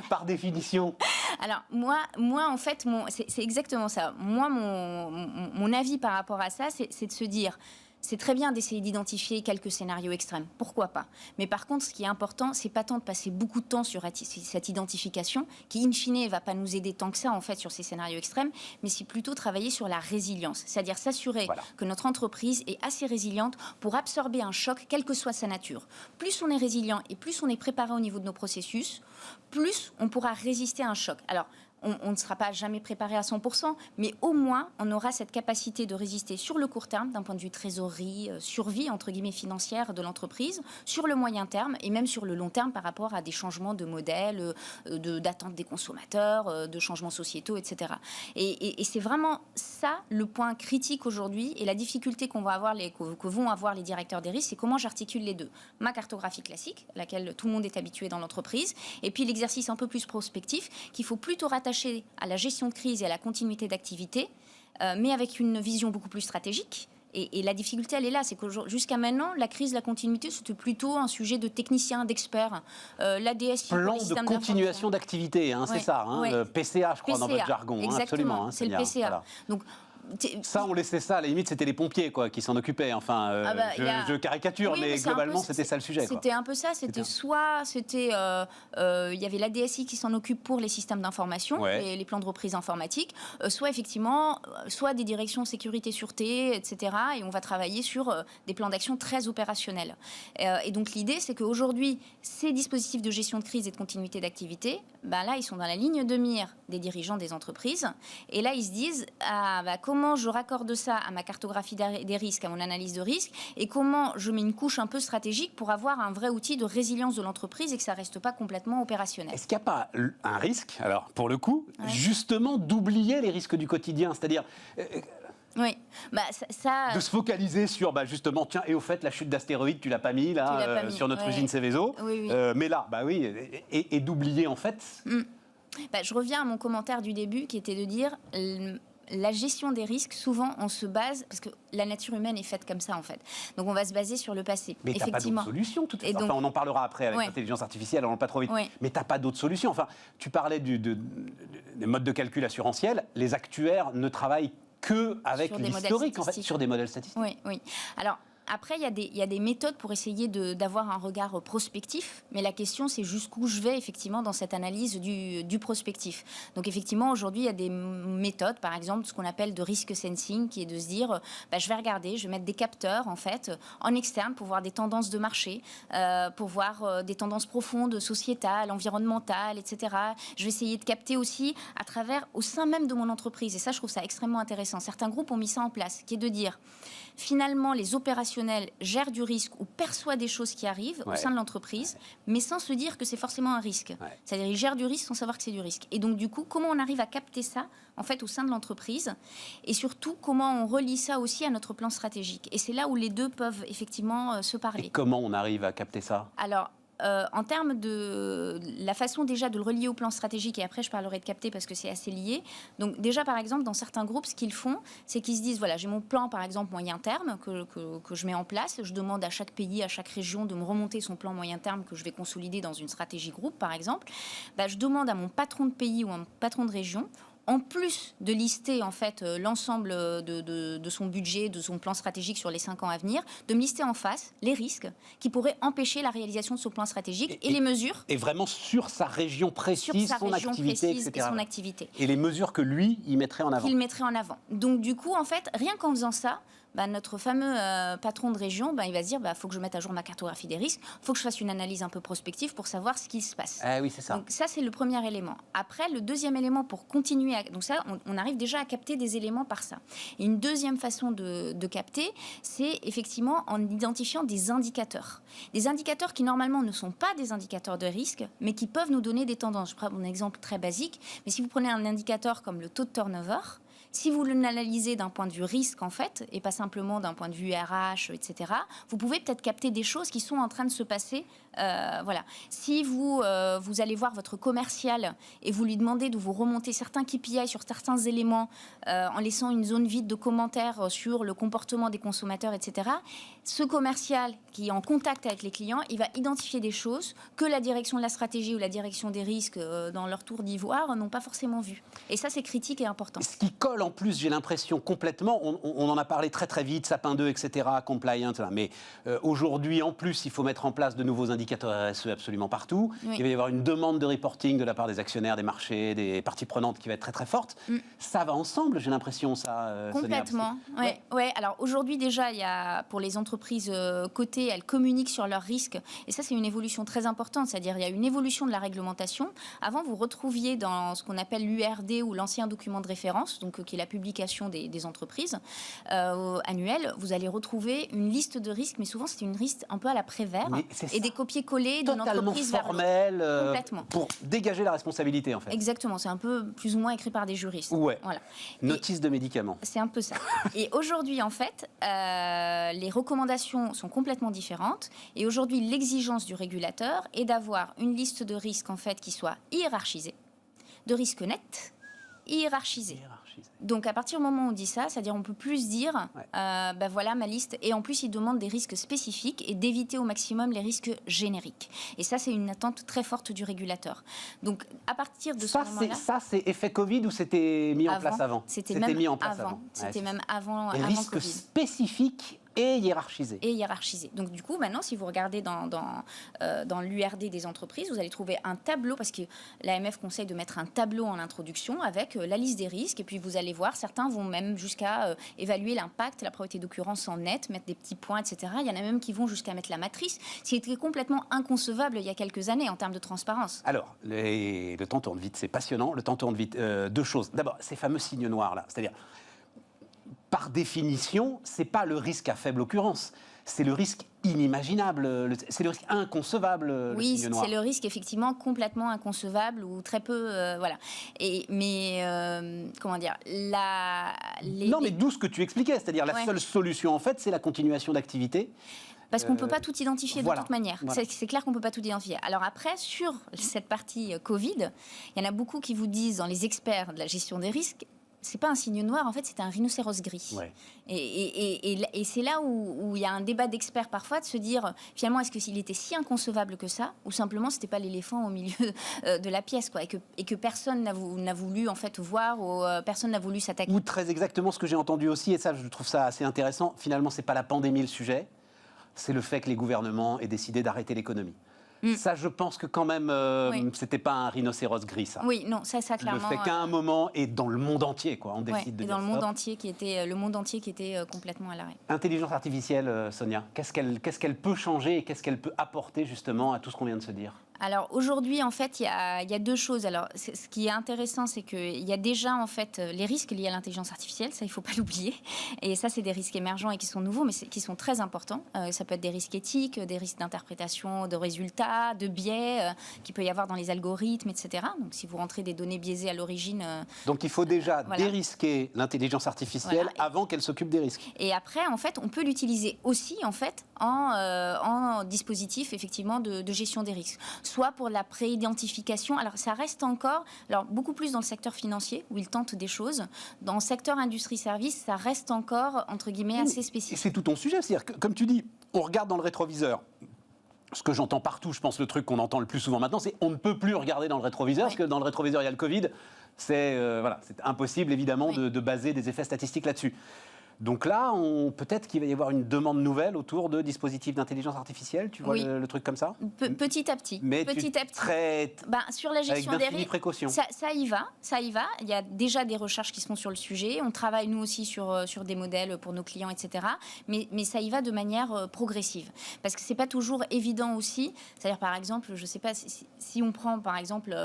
par définition. Alors, moi en fait, c'est exactement ça. Moi, mon avis par rapport à ça, c'est de se dire, c'est très bien d'essayer d'identifier quelques scénarios extrêmes, pourquoi pas. Mais par contre, ce qui est important, c'est pas tant de passer beaucoup de temps sur cette identification, qui in fine ne va pas nous aider tant que ça en fait sur ces scénarios extrêmes, mais c'est plutôt travailler sur la résilience, c'est-à-dire s'assurer que notre entreprise est assez résiliente pour absorber un choc, quelle que soit sa nature. Plus on est résilient et plus on est préparé au niveau de nos processus, plus on pourra résister à un choc. Alors, on ne sera pas jamais préparé à 100%, mais au moins, on aura cette capacité de résister sur le court terme, d'un point de vue trésorerie, survie, entre guillemets, financière de l'entreprise, sur le moyen terme et même sur le long terme par rapport à des changements de modèle, d'attente des consommateurs, de changements sociétaux, etc. Et c'est vraiment ça le point critique aujourd'hui et la difficulté que vont avoir les directeurs des risques, c'est comment j'articule les deux. Ma cartographie classique, à laquelle tout le monde est habitué dans l'entreprise, et puis l'exercice un peu plus prospectif, qu'il faut plutôt rattacher à la gestion de crise et à la continuité d'activité, mais avec une vision beaucoup plus stratégique. Et la difficulté, elle est là, c'est que jusqu'à maintenant, la crise, la continuité, c'était plutôt un sujet de techniciens, d'experts. L'ADS... Plan de continuation d'activité, hein, c'est ça, hein, PCA, je crois, dans votre jargon. Exactement, absolument, hein, c'est le PCA. Voilà. Donc, ça, on laissait ça, à la limite, c'était les pompiers qui s'en occupaient. Enfin, je caricature, mais globalement, c'était ça le sujet. C'était un peu ça, c'était soit, il y avait la DSI qui s'en occupe pour les systèmes d'information, et les plans de reprise informatique, soit effectivement, soit des directions sécurité, sûreté, etc. Et on va travailler sur des plans d'action très opérationnels. Et donc l'idée, c'est qu'aujourd'hui, ces dispositifs de gestion de crise et de continuité d'activité, là, ils sont dans la ligne de mire des dirigeants des entreprises. Et là, ils se disent, comment je raccorde ça à ma cartographie des risques, à mon analyse de risque, et comment je mets une couche un peu stratégique pour avoir un vrai outil de résilience de l'entreprise et que ça ne reste pas complètement opérationnel. Est-ce qu'il n'y a pas un risque, alors pour le coup, justement d'oublier les risques du quotidien, c'est-à-dire... Oui, de se focaliser sur, justement, tiens, et au fait, la chute d'astéroïde, tu l'as pas mis, là, sur notre usine Céveso. Oui. Mais là, et d'oublier, en fait... je reviens à mon commentaire du début, qui était de dire... La gestion des risques, souvent, on se base... Parce que la nature humaine est faite comme ça, en fait. Donc, on va se baser sur le passé. Mais tu n'as pas d'autre solution, tout de suite. Enfin, on en parlera après avec l'intelligence artificielle, on n'en pas trop vite. Mais tu n'as pas d'autre solution. Enfin, tu parlais des modes de calcul assurantiels. Les actuaires ne travaillent qu'avec l'historique, en fait, sur des modèles statistiques. Oui. Alors... Après, il y a des méthodes pour essayer d'avoir un regard prospectif, mais la question, c'est jusqu'où je vais effectivement dans cette analyse du prospectif. Donc effectivement, aujourd'hui, il y a des méthodes, par exemple, ce qu'on appelle de risk sensing, qui est de se dire, je vais regarder, je vais mettre des capteurs, en fait, en externe, pour voir des tendances de marché, pour voir des tendances profondes, sociétales, environnementales, etc. Je vais essayer de capter aussi à travers, au sein même de mon entreprise. Et ça, je trouve ça extrêmement intéressant. Certains groupes ont mis ça en place, qui est de dire... Finalement, les opérationnels gèrent du risque ou perçoivent des choses qui arrivent au sein de l'entreprise, mais sans se dire que c'est forcément un risque. C'est-à-dire qu'ils gèrent du risque sans savoir que c'est du risque. Et donc, du coup, comment on arrive à capter ça, en fait, au sein de l'entreprise, et surtout, comment on relie ça aussi à notre plan stratégique. Et c'est là où les deux peuvent effectivement se parler. Et comment on arrive à capter ça ? Alors... en termes de la façon déjà de le relier au plan stratégique, et après je parlerai de capter parce que c'est assez lié. Donc déjà par exemple dans certains groupes ce qu'ils font c'est qu'ils se disent voilà j'ai mon plan par exemple moyen terme que je mets en place, je demande à chaque pays, à chaque région de me remonter son plan moyen terme que je vais consolider dans une stratégie groupe par exemple. Je demande à mon patron de pays ou à mon patron de région en plus de lister en fait l'ensemble de son budget, de son plan stratégique sur les 5 ans à venir, de me lister en face les risques qui pourraient empêcher la réalisation de ce plan stratégique et les mesures. Et vraiment sur sa région précise, son activité, etc. Et son activité. Et les mesures que lui, il mettrait en avant. Qu'il mettrait en avant. Donc du coup, en fait, rien qu'en faisant ça, notre fameux patron de région, il va se dire faut que je mette à jour ma cartographie des risques, il faut que je fasse une analyse un peu prospective pour savoir ce qui se passe. Oui, c'est ça. Donc ça, c'est le premier élément. Après, le deuxième élément pour continuer, donc ça, on arrive déjà à capter des éléments par ça. Et une deuxième façon de capter, c'est effectivement en identifiant des indicateurs. Des indicateurs qui normalement ne sont pas des indicateurs de risque, mais qui peuvent nous donner des tendances. Je prends mon exemple très basique, mais si vous prenez un indicateur comme le taux de turnover, si vous l'analysez d'un point de vue risque, en fait, et pas simplement d'un point de vue RH, etc., vous pouvez peut-être capter des choses qui sont en train de se passer. Voilà. Si vous allez voir votre commercial et vous lui demandez de vous remonter certains KPI sur certains éléments en laissant une zone vide de commentaires sur le comportement des consommateurs, etc., ce commercial qui est en contact avec les clients, il va identifier des choses que la direction de la stratégie ou la direction des risques dans leur tour d'ivoire n'ont pas forcément vues. Et ça, c'est critique et important. Ce qui colle en plus, j'ai l'impression complètement, on en a parlé très très vite, Sapin 2, etc., compliance, mais aujourd'hui, en plus, il faut mettre en place de nouveaux indicateurs RSE absolument partout. Oui. Il va y avoir une demande de reporting de la part des actionnaires, des marchés, des parties prenantes qui va être très très forte. Ça va ensemble, j'ai l'impression, ça, complètement. Ouais. Alors aujourd'hui, déjà, il y a, pour les entreprises cotées, elles communiquent sur leurs risques. Et ça, c'est une évolution très importante. C'est-à-dire, il y a une évolution de la réglementation. Avant, vous retrouviez dans ce qu'on appelle l'URD ou l'ancien document de référence, donc qui est la publication des entreprises annuelle, vous allez retrouver une liste de risques, mais souvent c'était une liste un peu à la Prévert et des copier-coller d'une entreprise formelle, complètement pour dégager la responsabilité en fait. Exactement, c'est un peu plus ou moins écrit par des juristes. Ouais. Voilà. Notice de médicaments. C'est un peu ça. Et aujourd'hui en fait, les recommandations sont complètement différentes et aujourd'hui l'exigence du régulateur est d'avoir une liste de risques en fait qui soit hiérarchisée, de risques nets, hiérarchisés. Donc à partir du moment où on dit ça, c'est-à-dire on peut plus dire, voilà ma liste. Et en plus, il demande des risques spécifiques et d'éviter au maximum les risques génériques. Et ça, c'est une attente très forte du régulateur. Donc à partir de ce moment-là, ça, c'est effet Covid ou c'était mis en place avant? C'était même mis en place avant. C'était même avant. Les risques Covid. Spécifiques. Et hiérarchisé. Donc du coup, maintenant, si vous regardez dans l'URD des entreprises, vous allez trouver un tableau, parce que l'AMF conseille de mettre un tableau en introduction avec la liste des risques, et puis vous allez voir, certains vont même jusqu'à évaluer l'impact, la probabilité d'occurrence en net, mettre des petits points, etc. Il y en a même qui vont jusqu'à mettre la matrice, ce qui était complètement inconcevable il y a quelques années en termes de transparence. Alors, le temps tourne vite, c'est passionnant, le temps tourne vite. Deux choses. D'abord, ces fameux signes noirs, là, c'est-à-dire... Par définition, ce n'est pas le risque à faible occurrence, c'est le risque inimaginable, c'est le risque inconcevable. Oui, c'est le risque effectivement complètement inconcevable ou très peu, voilà. Comment dire, Non, mais d'où ce que tu expliquais, c'est-à-dire la seule solution en fait, c'est la continuation d'activité. Parce qu'on ne peut pas tout identifier de toute manière. Voilà. C'est clair qu'on ne peut pas tout identifier. Alors après, sur cette partie Covid, il y en a beaucoup qui vous disent, dans les experts de la gestion des risques, c'est pas un signe noir, en fait, c'est un rhinocéros gris. Ouais. Et c'est là où il y a un débat d'experts parfois de se dire, finalement, est-ce qu'il était si inconcevable que ça, ou simplement c'était pas l'éléphant au milieu de la pièce, quoi, et que personne n'a voulu en fait voir, ou personne n'a voulu s'attaquer. Ou très exactement ce que j'ai entendu aussi, et ça, je trouve ça assez intéressant. Finalement, c'est pas la pandémie le sujet, c'est le fait que les gouvernements aient décidé d'arrêter l'économie. Ça, je pense que quand même, c'était pas un rhinocéros gris, ça. Oui, non, ça clairement. Le fait qu'à un moment, et dans le monde entier, quoi, on décide de dire ça. Dans le monde entier qui était complètement à l'arrêt. Intelligence artificielle, Sonia, qu'est-ce qu'elle peut changer et qu'est-ce qu'elle peut apporter justement à tout ce qu'on vient de se dire? Alors aujourd'hui, en fait, il y a deux choses. Alors, ce qui est intéressant, c'est qu'il y a déjà en fait les risques liés à l'intelligence artificielle. Ça, il ne faut pas l'oublier. Et ça, c'est des risques émergents et qui sont nouveaux, mais qui sont très importants. Ça peut être des risques éthiques, des risques d'interprétation de résultats, de biais qu'il peut y avoir dans les algorithmes, etc. Donc, si vous rentrez des données biaisées à l'origine. Donc, il faut déjà dérisquer l'intelligence artificielle avant qu'elle s'occupe des risques. Et après, en fait, on peut l'utiliser aussi en fait en dispositif effectivement de gestion des risques. Soit pour la pré-identification. Alors, ça reste encore, beaucoup plus dans le secteur financier, où ils tentent des choses. Dans le secteur industrie-service, ça reste encore, entre guillemets, assez spécifique. C'est tout ton sujet. C'est-à-dire que, comme tu dis, on regarde dans le rétroviseur. Ce que j'entends partout, je pense, le truc qu'on entend le plus souvent maintenant, c'est on ne peut plus regarder dans le rétroviseur, parce que dans le rétroviseur, il y a le Covid. C'est impossible, évidemment, de baser des effets statistiques là-dessus. Donc là, peut-être qu'il va y avoir une demande nouvelle autour de dispositifs d'intelligence artificielle, tu vois le truc comme ça? Petit à petit. Mais sur la gestion des risques, précaution. Ça y va. Il y a déjà des recherches qui se font sur le sujet. On travaille, nous aussi, sur des modèles pour nos clients, etc. Mais ça y va de manière progressive. Parce que ce n'est pas toujours évident aussi. C'est-à-dire, par exemple, je ne sais pas, si on prend, par exemple...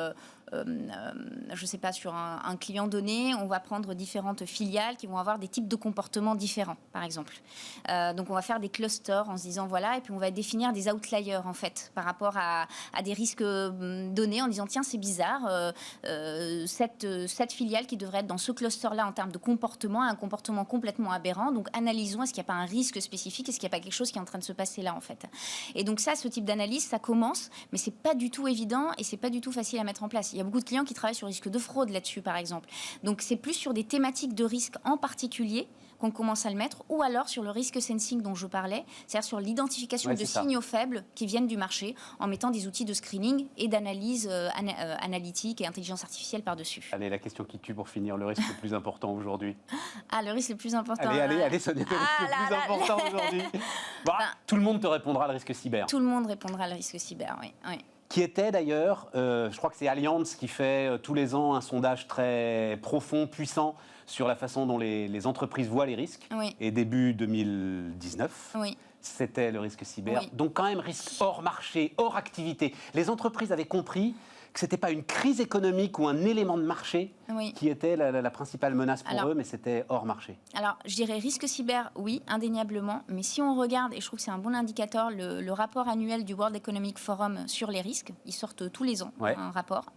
je ne sais pas, sur un client donné, on va prendre différentes filiales qui vont avoir des types de comportements différents, par exemple. Donc, on va faire des clusters en se disant, voilà, et puis on va définir des outliers, en fait, par rapport à des risques donnés, en disant, tiens, c'est bizarre, cette filiale qui devrait être dans ce cluster-là en termes de comportement, un comportement complètement aberrant. Donc, analysons, est-ce qu'il n'y a pas un risque spécifique, est-ce qu'il n'y a pas quelque chose qui est en train de se passer là, en fait. Et donc, ça, ce type d'analyse, ça commence, mais ce n'est pas du tout évident et ce n'est pas du tout facile à mettre en place. Il y a beaucoup de clients qui travaillent sur le risque de fraude là-dessus, par exemple. Donc, c'est plus sur des thématiques de risque en particulier qu'on commence à le mettre, ou alors sur le risk sensing dont je parlais, c'est-à-dire sur l'identification de signaux faibles qui viennent du marché, en mettant des outils de screening et d'analyse analytique et intelligence artificielle par-dessus. Allez, la question qui tue pour finir, le risque le plus important aujourd'hui. Ah, le risque le plus important. Allez, Sonia, le risque le plus important aujourd'hui. Bon, tout le monde te répondra le risque cyber. Tout le monde répondra le risque cyber, oui. Qui était d'ailleurs, je crois que c'est Allianz qui fait tous les ans un sondage très profond, puissant, sur la façon dont les entreprises voient les risques. Oui. Et début 2019, c'était le risque cyber. Oui. Donc quand même risque hors marché, hors activité. Les entreprises avaient compris que ce n'était pas une crise économique ou un élément de marché qui était la principale menace pour eux, mais c'était hors marché. Alors, je dirais risque cyber, oui, indéniablement. Mais si on regarde, et je trouve que c'est un bon indicateur, le rapport annuel du World Economic Forum sur les risques, ils sortent tous les ans un rapport.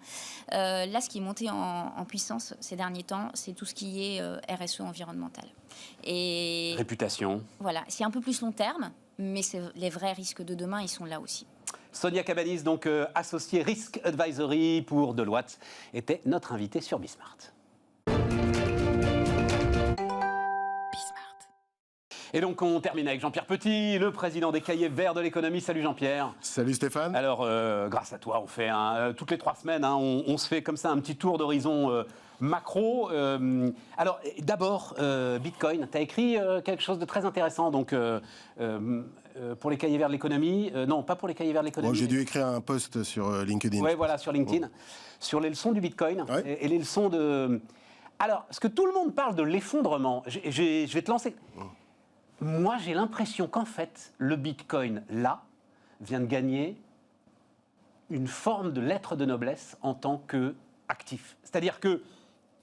Là, ce qui est monté en puissance ces derniers temps, c'est tout ce qui est RSE environnemental. Et réputation. Voilà, c'est un peu plus long terme, mais les vrais risques de demain, ils sont là aussi. Sonia Cabanis, donc associée Risk Advisory pour Deloitte, était notre invitée sur Bismart. Et donc on termine avec Jean-Pierre Petit, le président des Cahiers Verts de l'économie. Salut Jean-Pierre. Salut Stéphane. Alors grâce à toi, on fait toutes les 3 semaines, on se fait comme ça un petit tour d'horizon macro. Alors d'abord, Bitcoin, tu as écrit quelque chose de très intéressant donc, pour les Cahiers Verts de l'économie. Non, pas pour les Cahiers Verts de l'économie. Bon, j'ai dû écrire un post sur LinkedIn. Oui, voilà, sur LinkedIn, sur les leçons du Bitcoin et les leçons de... Alors, parce que tout le monde parle de l'effondrement, je vais te lancer... Moi, j'ai l'impression qu'en fait, le Bitcoin, là, vient de gagner une forme de lettre de noblesse en tant qu'actif. C'est-à-dire qu'il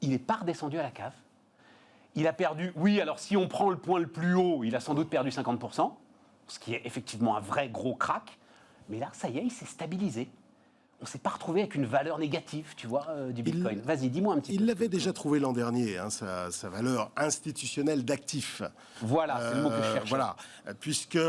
n'est pas redescendu à la cave. Il a perdu, oui, alors si on prend le point le plus haut, il a sans doute perdu 50%, ce qui est effectivement un vrai gros crack. Mais là, ça y est, il s'est stabilisé. On ne s'est pas retrouvé avec une valeur négative, tu vois, du Bitcoin. Vas-y, dis-moi un petit peu. Il l'avait déjà trouvé l'an dernier, sa valeur institutionnelle d'actifs. Voilà, c'est le mot que je cherchais. Voilà, puisque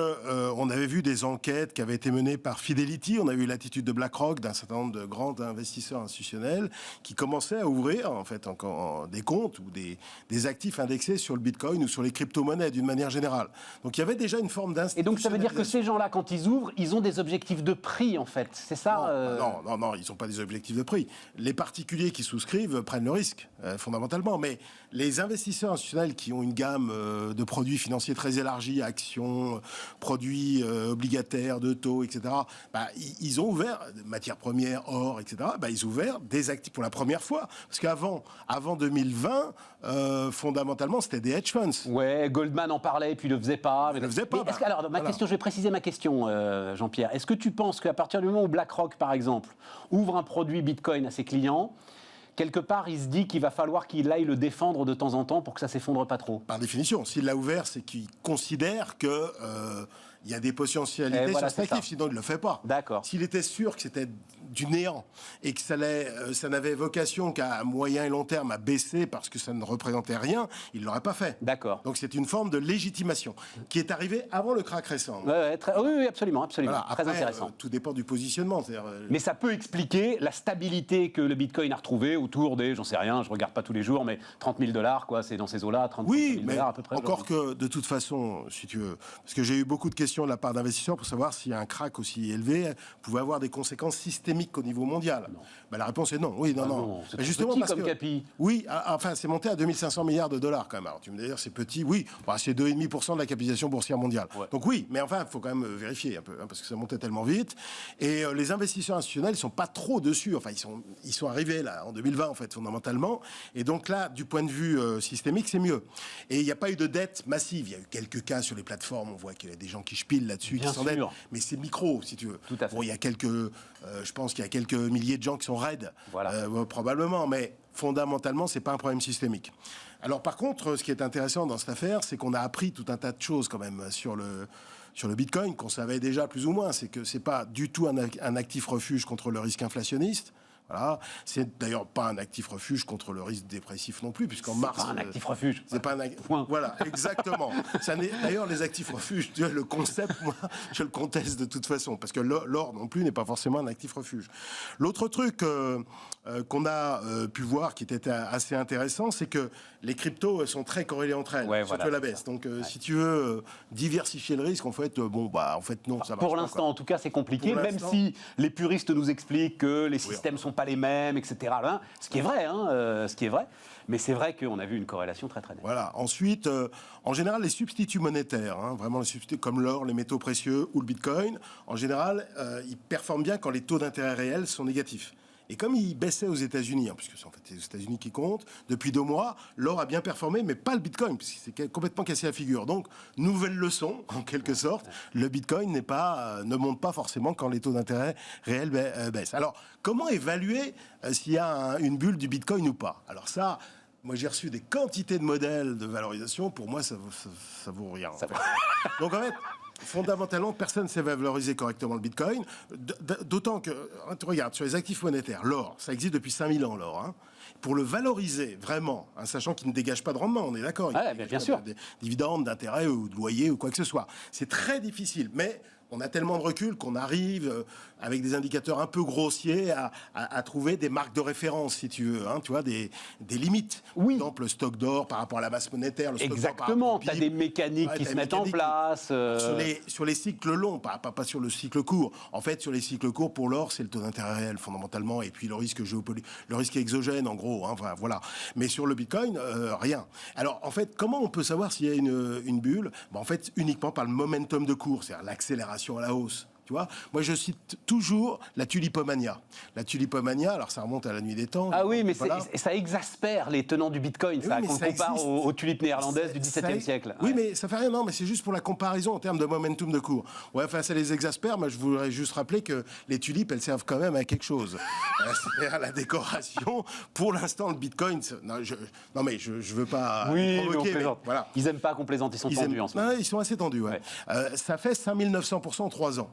on avait vu des enquêtes qui avaient été menées par Fidelity, on a eu l'attitude de BlackRock, d'un certain nombre de grands investisseurs institutionnels qui commençaient à ouvrir en fait encore des comptes ou des actifs indexés sur le Bitcoin ou sur les crypto-monnaies d'une manière générale. Donc il y avait déjà une forme d'institutionnalisation. Et donc ça veut dire que ces gens-là, quand ils ouvrent, ils ont des objectifs de prix en fait, c'est ça Non, ils n'ont pas des objectifs de prix. Les particuliers qui souscrivent prennent le risque, fondamentalement. Mais les investisseurs institutionnels qui ont une gamme de produits financiers très élargie, actions, produits obligataires, de taux, etc., ils ont ouvert, matières premières, or, etc., ils ont ouvert des actifs pour la première fois. Parce qu'avant 2020, fondamentalement, c'était des hedge funds. Ouais, Goldman en parlait, puis il ne le faisait pas. Il ne le faisait pas. Alors, question, je vais préciser ma question, Jean-Pierre. Est-ce que tu penses qu'à partir du moment où BlackRock, par exemple, ouvre un produit Bitcoin à ses clients, quelque part, il se dit qu'il va falloir qu'il aille le défendre de temps en temps pour que ça ne s'effondre pas trop? Par définition, s'il l'a ouvert, c'est qu'il considère que... il y a des potentialités sur cet actif, sinon il ne le fait pas. D'accord. S'il était sûr que c'était du néant et que ça n'avait vocation qu'à moyen et long terme à baisser parce que ça ne représentait rien, il ne l'aurait pas fait. D'accord. Donc c'est une forme de légitimation qui est arrivée avant le krach récent. Oui, absolument. Voilà. Très Après, intéressant. Tout dépend du positionnement. Mais ça peut expliquer la stabilité que le Bitcoin a retrouvée autour des, j'en sais rien, je ne regarde pas tous les jours, mais 30 000 $, quoi, c'est dans ces eaux-là, 30 000 $ à peu près. Encore que de toute façon, si tu veux, parce que j'ai eu beaucoup de questions de la part d'investisseurs pour savoir si un krach aussi élevé pouvait avoir des conséquences systémiques au niveau mondial. La réponse est non. Oui, non. C'est justement petit comme capi. Oui, enfin, c'est monté à 2500 milliards $, quand même. Alors, tu me dis, c'est petit, oui, c'est 2,5% de la capitalisation boursière mondiale. Ouais. Donc oui, mais enfin, il faut quand même vérifier un peu, parce que ça montait tellement vite. Et les investisseurs institutionnels, ils sont pas trop dessus. Enfin, ils sont arrivés là en 2020, en fait, fondamentalement. Et donc là, du point de vue systémique, c'est mieux. Et il n'y a pas eu de dette massive. Il y a eu quelques cas sur les plateformes. On voit qu'il y a des gens qui spilent là-dessus, qui s'endettent. Mais c'est micro, si tu veux. Tout à fait. Bon, il y a je pense qu'il y a quelques milliers de gens qui sont raides, probablement, mais fondamentalement, c'est pas un problème systémique. Alors, par contre, ce qui est intéressant dans cette affaire, c'est qu'on a appris tout un tas de choses quand même sur le Bitcoin, qu'on savait déjà plus ou moins. C'est que c'est pas du tout un actif refuge contre le risque inflationniste. Voilà. C'est d'ailleurs pas un actif refuge contre le risque dépressif non plus, puisqu'en mars... C'est pas un actif refuge. C'est pas un Point. Voilà, exactement. D'ailleurs, les actifs refuges, tu vois, le concept, moi, je le conteste de toute façon, parce que l'or non plus n'est pas forcément un actif refuge. L'autre truc qu'on a pu voir qui était assez intéressant, c'est que les cryptos sont très corrélées entre elles, surtout à la baisse. Donc, si tu veux diversifier le risque, en fait, en fait, non, ça marche Pour pas, l'instant, en tout cas, c'est compliqué, même si les puristes nous expliquent que les systèmes sont pas les mêmes, etc. Ce qui est vrai, mais c'est vrai qu'on a vu une corrélation très très nette. Voilà. Ensuite, en général, les substituts monétaires, vraiment les substituts comme l'or, les métaux précieux ou le bitcoin, en général, ils performent bien quand les taux d'intérêt réels sont négatifs. Et comme il baissait aux États-Unis, puisque c'est en fait les États-Unis qui comptent, depuis 2 mois, l'or a bien performé, mais pas le bitcoin, puisqu'il s'est complètement cassé la figure. Donc, nouvelle leçon, en quelque sorte, le bitcoin ne monte pas forcément quand les taux d'intérêt réels baissent. Alors, comment évaluer s'il y a une bulle du bitcoin ou pas? Alors ça... Moi, j'ai reçu des quantités de modèles de valorisation. Pour moi, ça vaut rien. Donc, en fait, fondamentalement, personne ne sait valoriser correctement le bitcoin. D'autant que, tu regardes, sur les actifs monétaires, l'or, ça existe depuis 5000 ans, l'or. Pour le valoriser vraiment, sachant qu'il ne dégage pas de rendement, on est d'accord. Bien sûr. Des dividendes, d'intérêts ou de loyers ou quoi que ce soit. C'est très difficile. Mais on a tellement de recul qu'on arrive, avec des indicateurs un peu grossiers, à trouver des marques de référence, si tu veux, tu vois, des limites. Oui. Par exemple, le stock d'or par rapport à la masse monétaire. Le stock Exactement, tu as des mécaniques qui se mettent en place. Sur les cycles longs, pas sur le cycle court. En fait, sur les cycles courts, pour l'or, c'est le taux d'intérêt réel, fondamentalement, et puis le risque géopolitique, le risque exogène, en gros. Voilà. Mais sur le bitcoin, rien. Alors, en fait, comment on peut savoir s'il y a une bulle? En fait, uniquement par le momentum de cours, c'est-à-dire l'accélération à la hausse. Tu vois, moi, je cite toujours la tulipomania. La tulipomania, alors ça remonte à la nuit des temps. Ah oui, mais ça exaspère les tenants du bitcoin, ça, qu'on compare aux tulipes néerlandaises du XVIIe siècle. Oui, mais ça fait rien, non, mais c'est juste pour la comparaison en termes de momentum de cours. Ouais, enfin, ça les exaspère. Moi, je voudrais juste rappeler que les tulipes, elles servent quand même à quelque chose. C'est-à-dire la décoration. Pour l'instant, le bitcoin, non, mais je veux pas provoquer, mais voilà. Ils aiment pas qu'on plaisante, ils sont tendus en ce moment. Non, ils sont assez tendus, ouais. Ça fait 5900% en 3 ans.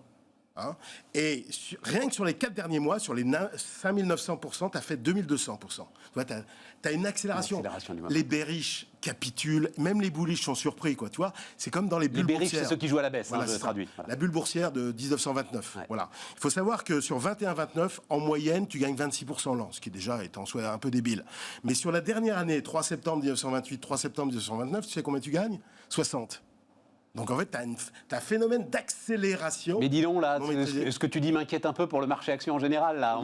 Et rien que sur les 4 derniers mois, sur les 5900%, tu as fait 2200%. Tu as une accélération. Les bearish capitulent, même les bullish sont surpris. Tu vois, c'est comme dans les bulles boursières. Les bearish, c'est ceux qui jouent à la baisse, voilà, je traduis. Voilà. La bulle boursière de 1929. Voilà. Il faut savoir que sur 21-29, en moyenne, tu gagnes 26% l'an, ce qui déjà est en soi un peu débile. Mais sur la dernière année, 3 septembre 1928, 3 septembre 1929, tu sais combien tu gagnes? 60. Donc en fait, tu as un phénomène d'accélération. Mais dis donc, là, ce que tu dis m'inquiète un peu pour le marché action en général. Là.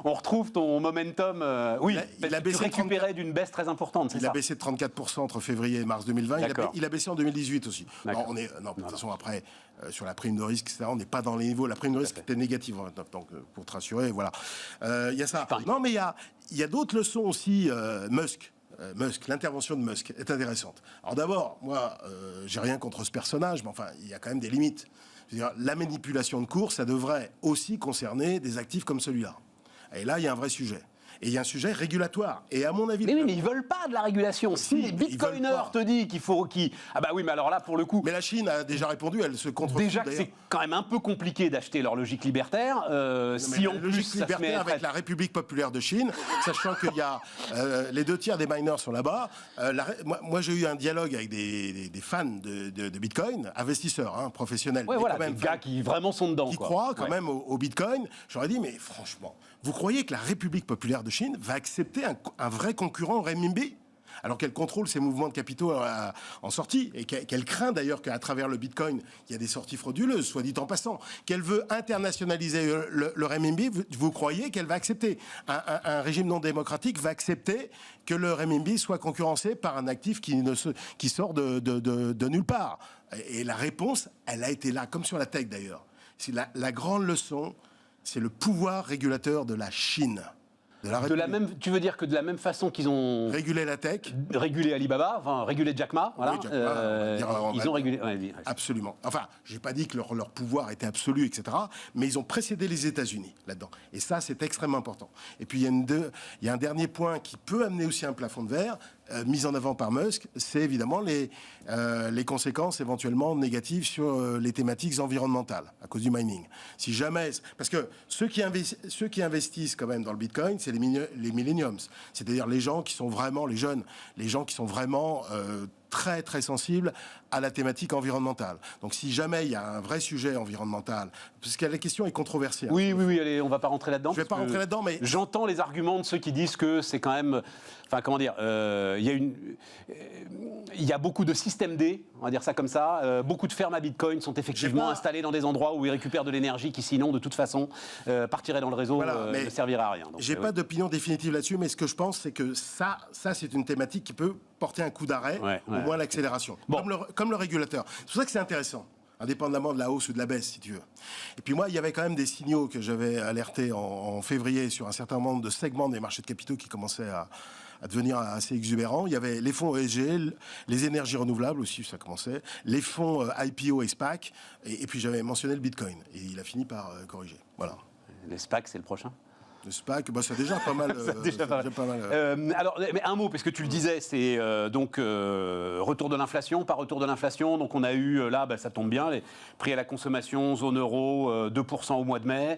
On retrouve ton momentum. Il a baissé récupéré d'une baisse très importante. Il a baissé de 34% entre février et mars 2020. Il a baissé en 2018 aussi. De toute façon, après, sur la prime de risque, etc., on n'est pas dans les niveaux. La prime de risque était négative en 29, donc pour te rassurer, voilà. Il y a ça. Non, mais il y a d'autres leçons aussi. Musk, l'intervention de Musk est intéressante. Alors d'abord, moi, j'ai rien contre ce personnage, mais enfin, il y a quand même des limites. Je veux dire, la manipulation de cours, ça devrait aussi concerner des actifs comme celui-là. Et là, il y a un vrai sujet. Et il y a un sujet régulatoire. Et à mon avis... Mais ils veulent pas de la régulation. Si les bitcoiners te disent qu'il faut... Ah bah oui, mais alors là, pour le coup... Mais la Chine a déjà répondu, elle se contre... Déjà que c'est quand même un peu compliqué d'acheter leur logique libertaire. Si en plus, ça se met avec la République populaire de Chine, sachant qu'il y a... les 2 tiers des miners sont là-bas. Moi, j'ai eu un dialogue avec des fans de Bitcoin, investisseurs, professionnels. Ouais, voilà, des gars qui vraiment sont dedans. Qui croient quand même au Bitcoin. J'aurais dit, mais franchement... Vous croyez que la République populaire de Chine va accepter un vrai concurrent au renminbi, alors qu'elle contrôle ses mouvements de capitaux en sortie, et qu'elle craint d'ailleurs qu'à travers le bitcoin, il y a des sorties frauduleuses, soit dit en passant, qu'elle veut internationaliser le renminbi, vous croyez qu'elle va accepter un régime non démocratique va accepter que le renminbi soit concurrencé par un actif qui sort de nulle part? Et la réponse, elle a été là, comme sur la tech d'ailleurs. C'est la grande leçon, c'est le pouvoir régulateur de la Chine. Tu veux dire que de la même façon qu'ils ont régulé la tech, régulé Alibaba, enfin régulé Jack Ma, voilà, oui, Jack Ma, ils ont régulé. Absolument. Enfin, j'ai pas dit que leur pouvoir était absolu, etc. Mais ils ont précédé les États-Unis là-dedans. Et ça, c'est extrêmement important. Et puis il y a un dernier point qui peut amener aussi un plafond de verre. mise en avant par Musk, c'est évidemment les conséquences éventuellement négatives sur les thématiques environnementales à cause du mining. Si jamais, parce que ceux qui investissent quand même dans le Bitcoin, c'est les millenniums, c'est-à-dire les gens qui sont vraiment les jeunes, les gens qui sont vraiment très très sensibles à la thématique environnementale. Donc si jamais il y a un vrai sujet environnemental, parce que la question est controversée. Oui, allez, on va pas rentrer là-dedans. Je vais pas rentrer là-dedans, mais j'entends les arguments de ceux qui disent que c'est quand même, enfin comment dire, il y a beaucoup de systèmes D, on va dire ça comme ça. Beaucoup de fermes à Bitcoin sont effectivement installées dans des endroits où ils récupèrent de l'énergie qui sinon de toute façon partirait dans le réseau, ne servirait à rien. J'ai pas d'opinion définitive là-dessus, mais ce que je pense, c'est que ça c'est une thématique qui peut porter un coup d'arrêt, au moins l'accélération, comme le régulateur. C'est pour ça que c'est intéressant, indépendamment de la hausse ou de la baisse, si tu veux. Et puis moi, il y avait quand même des signaux que j'avais alertés en février sur un certain nombre de segments des marchés de capitaux qui commençaient à devenir assez exubérants. Il y avait les fonds ESG, les énergies renouvelables aussi, ça commençait, les fonds IPO et SPAC, et puis j'avais mentionné le Bitcoin. Et il a fini par corriger. Voilà. Les SPAC, c'est le prochain ? Le SPAC, c'est déjà pas mal. Alors, mais un mot, parce que tu le disais, c'est donc retour de l'inflation, pas retour de l'inflation. Donc on a eu, là, ça tombe bien, les prix à la consommation, zone euro, 2% au mois de mai.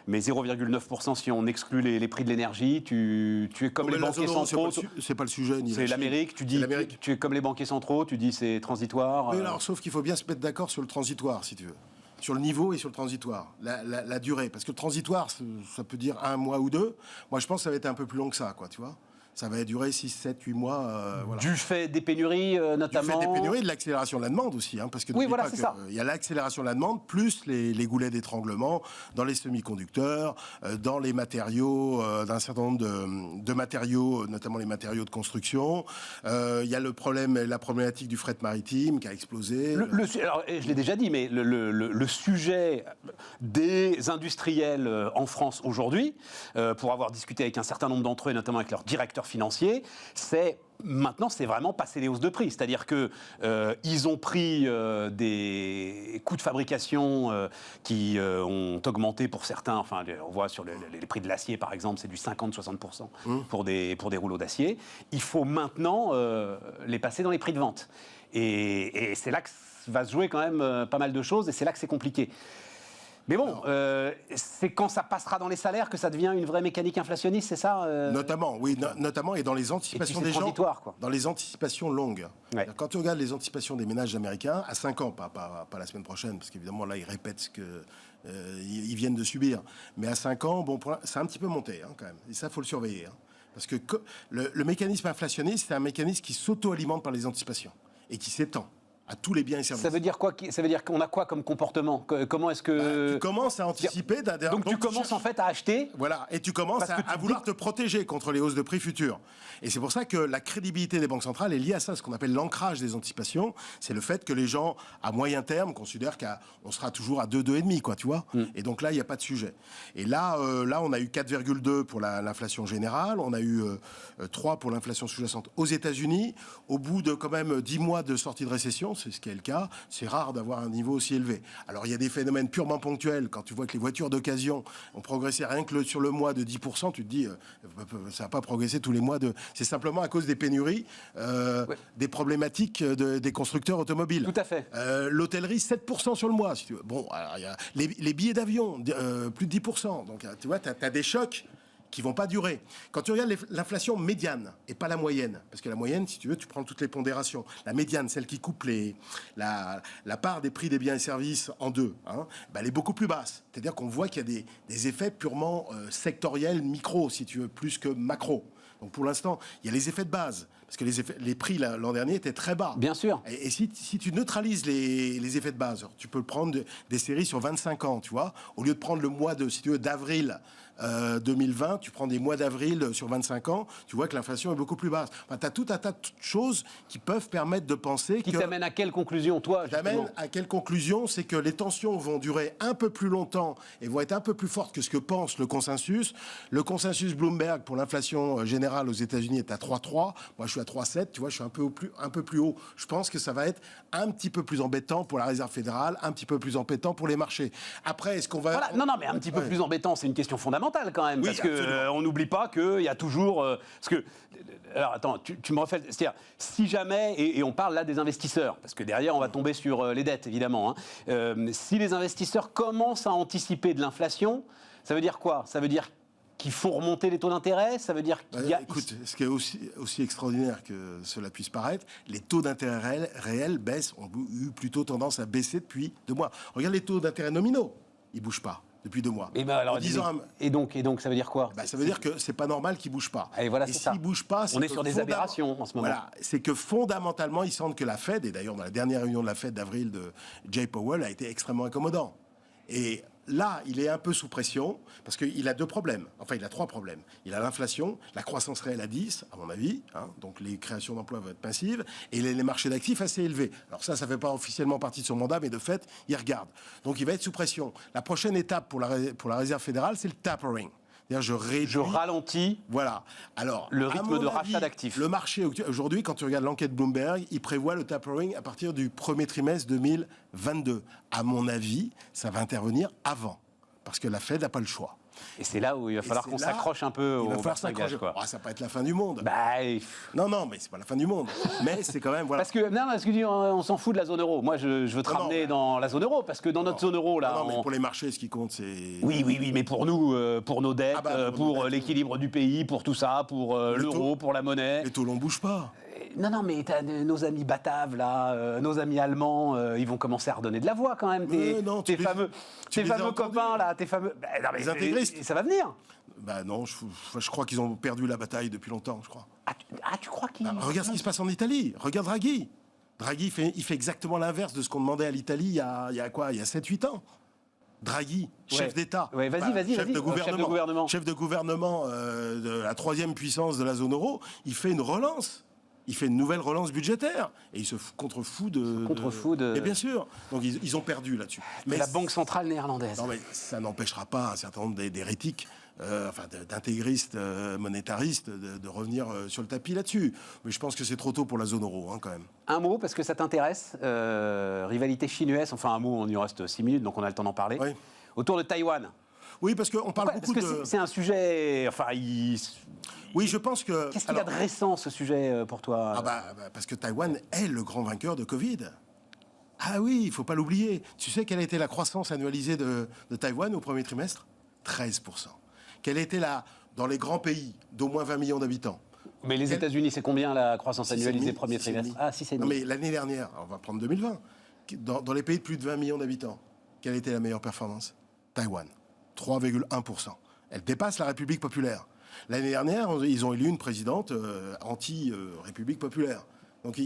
Mais 0,9% si on exclut les prix de l'énergie. Tu es comme les banquiers centraux. C'est pas le sujet. C'est l'Amérique. Tu dis, tu es comme les banquiers centraux. Tu dis c'est transitoire. Oui, alors, sauf qu'il faut bien se mettre d'accord sur le transitoire, si tu veux. Sur le niveau et sur le transitoire, la durée. Parce que le transitoire, ça peut dire 1 mois ou 2. Moi, je pense que ça va être un peu plus long que ça, quoi, tu vois. Ça va durer 6, 7, 8 mois. Voilà. Du fait des pénuries, notamment. Du fait des pénuries et de l'accélération de la demande aussi. Parce que oui, voilà, c'est ça. Il y a l'accélération de la demande, plus les goulets d'étranglement dans les semi-conducteurs, dans les matériaux, d'un certain nombre de matériaux, notamment les matériaux de construction. Il y a la problématique du fret maritime qui a explosé. Alors, je l'ai déjà dit, mais le sujet des industriels en France aujourd'hui, pour avoir discuté avec un certain nombre d'entre eux, et notamment avec leurs directeurs financiers, maintenant, c'est vraiment passer les hausses de prix. C'est-à-dire qu'ils ont pris des coûts de fabrication qui ont augmenté pour certains. Enfin, on voit sur les prix de l'acier, par exemple, c'est du 50-60% pour des rouleaux d'acier. Il faut maintenant les passer dans les prix de vente. Et c'est là que va se jouer quand même pas mal de choses, et c'est là que c'est compliqué. Mais bon, c'est quand ça passera dans les salaires que ça devient une vraie mécanique inflationniste, c'est ça Notamment, oui, notamment, et dans les anticipations des gens, dans les anticipations longues. Ouais. Quand tu regardes les anticipations des ménages américains, à 5 ans, pas la semaine prochaine, parce qu'évidemment là, ils répètent ce qu'ils viennent de subir, mais à 5 ans, ça a un petit peu monté quand même, et ça, il faut le surveiller. Parce que le mécanisme inflationniste, c'est un mécanisme qui s'auto-alimente par les anticipations, et qui s'étend à tous les biens et services. Ça veut dire quoi ? Ça veut dire qu'on a quoi comme comportement ? Comment est-ce que... tu commences à anticiper... Donc tu commences en fait à acheter... Voilà, et tu commences à vouloir te protéger contre les hausses de prix futures. Et c'est pour ça que la crédibilité des banques centrales est liée à ça, ce qu'on appelle l'ancrage des anticipations. C'est le fait que les gens, à moyen terme, considèrent qu'on sera toujours à 2, 2,5, quoi, tu vois. Et donc là, il n'y a pas de sujet. Et là, on a eu 4,2 pour l'inflation générale, on a eu 3 pour l'inflation sous-jacente aux États-Unis. Au bout de quand même 10 mois de sortie de récession, c'est ce qui est le cas, c'est rare d'avoir un niveau aussi élevé. Alors il y a des phénomènes purement ponctuels, quand tu vois que les voitures d'occasion ont progressé rien que sur le mois de 10%, tu te dis, ça n'a pas progressé tous les mois, c'est simplement à cause des pénuries, des problématiques des constructeurs automobiles. Tout à fait. L'hôtellerie, 7% sur le mois, si tu veux. Bon, alors, y a les billets d'avion, plus de 10%, donc tu vois, tu as des chocs qui vont pas durer. Quand tu regardes l'inflation médiane et pas la moyenne, parce que la moyenne, si tu veux, tu prends toutes les pondérations. La médiane, celle qui coupe la part des prix des biens et services en deux, elle est beaucoup plus basse. C'est-à-dire qu'on voit qu'il y a des effets purement sectoriels, micro, si tu veux, plus que macro. Donc pour l'instant, il y a les effets de base, parce que les prix l'an dernier étaient très bas. Bien sûr. Et si tu neutralises les effets de base, tu peux prendre des séries sur 25 ans, tu vois, au lieu de prendre le mois d'avril 2020, tu prends des mois d'avril sur 25 ans, tu vois que l'inflation est beaucoup plus basse. Enfin, tu as tout un tas de choses qui peuvent permettre de penser Qui t'amène à quelle conclusion, toi, justement ? T'amène à quelle conclusion ? C'est que les tensions vont durer un peu plus longtemps et vont être un peu plus fortes que ce que pense le consensus. Le consensus Bloomberg pour l'inflation générale aux États-Unis est à 3,3. Moi, je suis à 3,7, tu vois, je suis un peu plus haut. Je pense que ça va être un petit peu plus embêtant pour la Réserve fédérale, un petit peu plus embêtant pour les marchés. Après, est-ce qu'on va... Voilà. Non, mais un petit peu plus embêtant, c'est une question fondamentale quand même, parce qu'on n'oublie pas qu'il y a toujours... parce que... Alors attends, tu me refais... C'est-à-dire, si jamais, et on parle là des investisseurs, parce que derrière on va tomber sur les dettes évidemment, si les investisseurs commencent à anticiper de l'inflation, ça veut dire quoi? Ça veut dire qu'il faut remonter les taux d'intérêt? Ça veut dire qu'il y a... Écoute, ce qui est aussi extraordinaire que cela puisse paraître, les taux d'intérêt réels baissent, ont eu plutôt tendance à baisser depuis 2 mois. Regarde les taux d'intérêt nominaux, ils ne bougent pas depuis 2 mois. Et donc, ça veut dire quoi? Ça veut dire que c'est pas normal qu'ils bougent pas. Et voilà, c'est ça. S'ils bougent pas, on est sur des aberrations en ce moment. Voilà, c'est que fondamentalement, il semble que la Fed, et d'ailleurs dans la dernière réunion de la Fed d'avril de Jay Powell, a été extrêmement accommodant. Et là, il est un peu sous pression, parce qu'il a 2 problèmes. Enfin, il a 3 problèmes. Il a l'inflation, la croissance réelle à 10, à mon avis, donc les créations d'emplois vont être massives, et les marchés d'actifs assez élevés. Alors ça ne fait pas officiellement partie de son mandat, mais de fait, il regarde. Donc il va être sous pression. La prochaine étape pour la Réserve fédérale, c'est le tapering. C'est-à-dire je ralentis le rythme de rachat d'actifs. Le marché, aujourd'hui, quand tu regardes l'enquête Bloomberg, il prévoit le tapering à partir du premier trimestre 2022. À mon avis, ça va intervenir avant, parce que la Fed n'a pas le choix. Et c'est là où il va falloir qu'on s'accroche un peu au bastingage, quoi. Ça va pas être la fin du monde. Non, mais c'est pas la fin du monde. Mais c'est quand même, voilà. Parce que on s'en fout de la zone euro. Moi, je veux te ramener dans la zone euro, parce que dans notre zone euro, là... Non, mais pour les marchés, ce qui compte, c'est... Oui, mais pour nous, pour nos dettes, pour l'équilibre du pays, pour tout ça, pour l'euro, pour la monnaie... Les taux, on bouge pas. Non, mais t'as nos amis bataves, là, nos amis allemands, ils vont commencer à redonner de la voix, quand même. Tes fameux copains, là, tes fameux... les intégristes. Ça va venir. Non, je crois qu'ils ont perdu la bataille depuis longtemps, je crois. Tu crois qu'ils... Regarde ce qui se passe en Italie. Regarde Draghi. Draghi, il fait exactement l'inverse de ce qu'on demandait à l'Italie il y a 7-8 ans. Draghi, chef d'État, chef de gouvernement de la 3e puissance de la zone euro, il fait une relance. Il fait une nouvelle relance budgétaire et il se contrefout de... Et bien sûr. Donc ils ont perdu là-dessus. Mais la Banque centrale néerlandaise. Non, mais ça n'empêchera pas un certain nombre d'hérétiques, d'intégristes monétaristes de revenir sur le tapis là-dessus. Mais je pense que c'est trop tôt pour la zone euro, quand même. Un mot, parce que ça t'intéresse. Rivalité chinoise, enfin un mot, on y reste 6 minutes, donc on a le temps d'en parler. Oui. Autour de Taïwan. Oui, parce qu'on parle beaucoup de... Parce que c'est un sujet... Oui, je pense que... Qu'est-ce qu'il y a de récent, ce sujet, pour toi? Parce que Taïwan est le grand vainqueur de Covid. Ah oui, il ne faut pas l'oublier. Tu sais quelle a été la croissance annualisée de Taïwan au premier trimestre? 13%. Quelle était dans les grands pays d'au moins 20 millions d'habitants? Mais les États-Unis, c'est combien la croissance annualisée premier trimestre? 6,5. Non, mais l'année dernière, on va prendre 2020, dans les pays de plus de 20 millions d'habitants, quelle était la meilleure performance? Taïwan, 3,1%. Elle dépasse la République populaire. L'année dernière, ils ont élu une présidente anti-République populaire.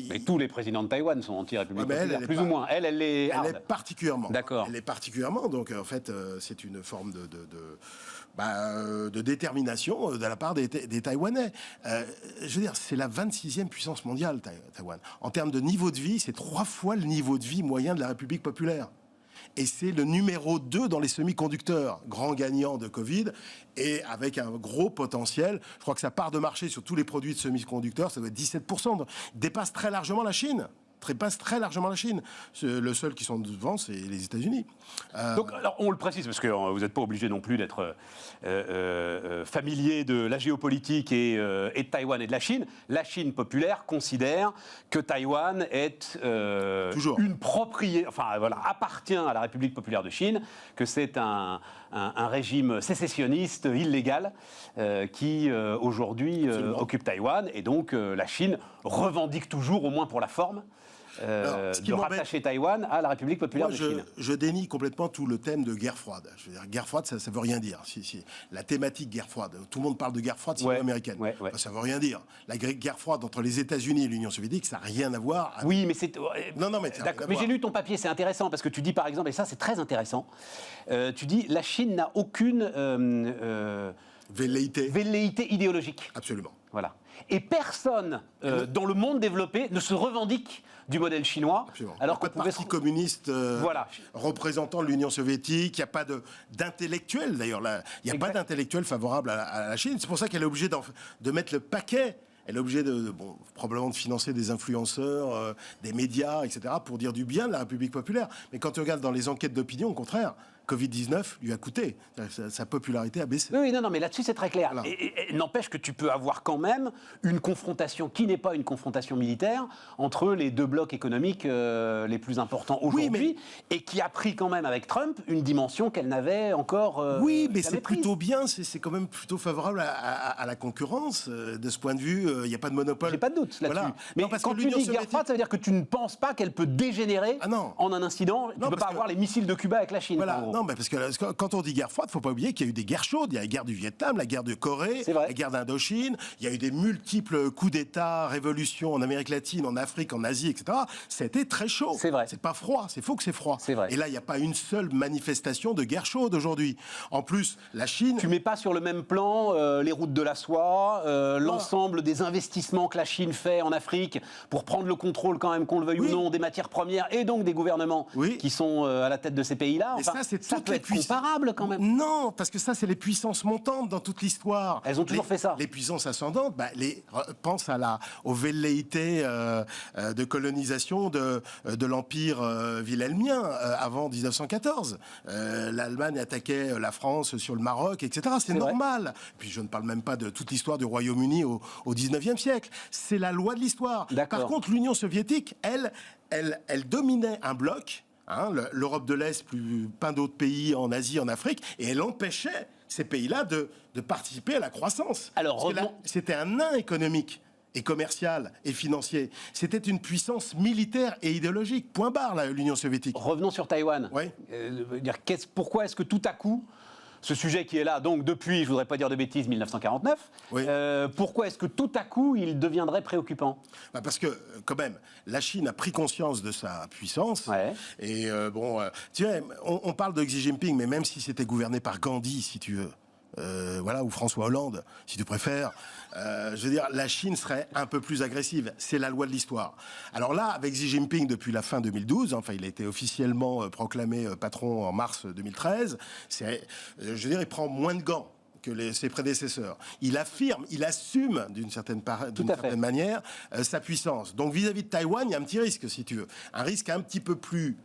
Mais tous les présidents de Taïwan sont anti-République populaire, plus ou moins. Elle est particulièrement. D'accord. Elle est particulièrement. Donc, en fait, c'est une forme de détermination de la part des Taïwanais. Je veux dire, c'est la 26e puissance mondiale, Taïwan. En termes de niveau de vie, c'est 3 fois le niveau de vie moyen de la République populaire. Et c'est le numéro 2 dans les semi-conducteurs, grand gagnant de Covid, et avec un gros potentiel. Je crois que sa part de marché sur tous les produits de semi-conducteurs, ça doit être 17%. Donc, dépasse très largement la Chine. Le seul qui sont devant, c'est les États-Unis. Donc, alors, on le précise, parce que vous n'êtes pas obligé non plus d'être familier de la géopolitique et de Taïwan et de la Chine. La Chine populaire considère que Taïwan est une propriété, appartient à la République populaire de Chine, que c'est un régime sécessionniste illégal qui aujourd'hui occupe Taïwan. Et donc, la Chine revendique toujours, au moins pour la forme, de rattacher Taïwan à la République populaire de Chine. Je dénie complètement tout le thème de guerre froide. Je veux dire, guerre froide, ça ne veut rien dire. La thématique guerre froide, tout le monde parle de guerre froide sino-américaine. Enfin, ça ne veut rien dire. La guerre froide entre les États-Unis et l'Union soviétique, ça n'a rien à voir. Oui, mais c'est... Non, mais mais j'ai lu ton papier, c'est intéressant, parce que tu dis, par exemple, et ça c'est très intéressant, tu dis, la Chine n'a aucune... velléité idéologique. Absolument. Voilà. Et personne dans le monde développé ne se revendique du modèle chinois. Absolument. Alors il n'y a pas de parti communiste représentant l'Union soviétique, il n'y a pas d'intellectuel d'ailleurs. Il n'y a pas d'intellectuel favorable à la Chine. C'est pour ça qu'elle est obligée de mettre le paquet Elle est obligée probablement de financer des influenceurs, des médias, etc., pour dire du bien de la République populaire. Mais quand tu regardes dans les enquêtes d'opinion, au contraire, Covid-19 lui a coûté. Sa popularité a baissé. Oui, non, mais là-dessus, c'est très clair. Voilà. Et n'empêche que tu peux avoir quand même une confrontation qui n'est pas une confrontation militaire entre les deux blocs économiques les plus importants aujourd'hui, et qui a pris quand même avec Trump une dimension qu'elle n'avait encore oui, mais c'est plutôt bien, c'est quand même plutôt favorable à la concurrence. De ce point de vue, il n'y a pas de monopole. J'ai pas de doute là-dessus. Voilà. Mais non, quand tu dis guerre froide, ça veut dire que tu ne penses pas qu'elle peut dégénérer en un incident. Tu ne peux pas avoir les missiles de Cuba avec la Chine. Voilà. Non, mais parce que quand on dit guerre froide, il ne faut pas oublier qu'il y a eu des guerres chaudes. Il y a la guerre du Vietnam, la guerre de Corée, la guerre d'Indochine. Il y a eu des multiples coups d'État, révolutions en Amérique latine, en Afrique, en Asie, etc. C'était très chaud. C'est vrai. C'est pas froid. C'est faux que c'est froid. C'est vrai. Et là, il n'y a pas une seule manifestation de guerre chaude aujourd'hui. En plus, la Chine... Tu mets pas sur le même plan les routes de la soie, l'ensemble des investissements que la Chine fait en Afrique pour prendre le contrôle, quand même, qu'on le veuille ou non, des matières premières et donc des gouvernements qui sont à la tête de ces pays-là. Enfin, ça peut être comparable quand même. Non, parce que ça, c'est les puissances montantes dans toute l'histoire. Elles ont toujours fait ça. Les puissances ascendantes, pense aux velléités de colonisation de l'Empire wilhelmien avant 1914. L'Allemagne attaquait la France sur le Maroc, etc. C'est normal. Vrai. Puis je ne parle même pas de toute l'histoire du Royaume-Uni au 19e siècle. C'est la loi de l'histoire. Par contre, l'Union soviétique, elle dominait un bloc, l'Europe de l'Est, plus plein d'autres pays en Asie, en Afrique, et elle empêchait ces pays-là de participer à la croissance. Alors, c'était un nain économique et commercial et financier. C'était une puissance militaire et idéologique. Point barre, l'Union soviétique. Revenons sur Taïwan. Oui. Pourquoi est-ce que tout à coup, ce sujet qui est là, donc depuis, je ne voudrais pas dire de bêtises, 1949, pourquoi est-ce que tout à coup, il deviendrait préoccupant ? Parce que, quand même, la Chine a pris conscience de sa puissance. Ouais. Et tu vois, on parle de Xi Jinping, mais même si c'était gouverné par Gandhi, si tu veux, ou François Hollande, si tu préfères, je veux dire, la Chine serait un peu plus agressive. C'est la loi de l'histoire. Alors là, avec Xi Jinping, depuis la fin 2012, il a été officiellement proclamé patron en mars 2013, je veux dire, il prend moins de gants que ses prédécesseurs. Il affirme, il assume d'une certaine manière sa puissance. Donc vis-à-vis de Taïwan, il y a un petit risque, si tu veux. Un risque un petit peu plus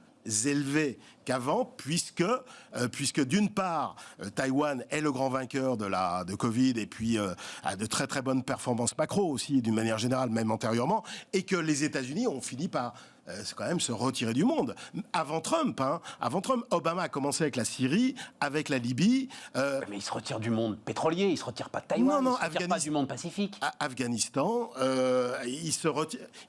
élevé qu'avant, puisque d'une part, Taïwan est le grand vainqueur de Covid et puis a de très très bonnes performances macro aussi, d'une manière générale, même antérieurement, et que les États-Unis ont fini par quand même se retirer du monde. Avant Trump, Obama a commencé avec la Syrie, avec la Libye. Mais il se retire du monde pétrolier, il ne se retire pas de Taïwan, il ne se retire pas du monde pacifique. Afghanistan,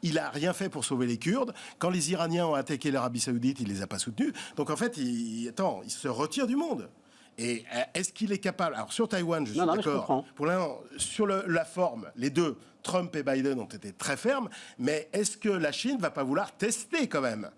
il n'a rien fait pour sauver les Kurdes. Quand les Iraniens ont attaqué l'Arabie Saoudite, il ne les a pas soutenus. Donc en fait, il se retire du monde. Et est-ce qu'il est capable... Alors sur Taïwan, je suis d'accord. Pour l'instant, sur la forme, les deux, Trump et Biden ont été très fermes, mais est-ce que la Chine va pas vouloir tester quand même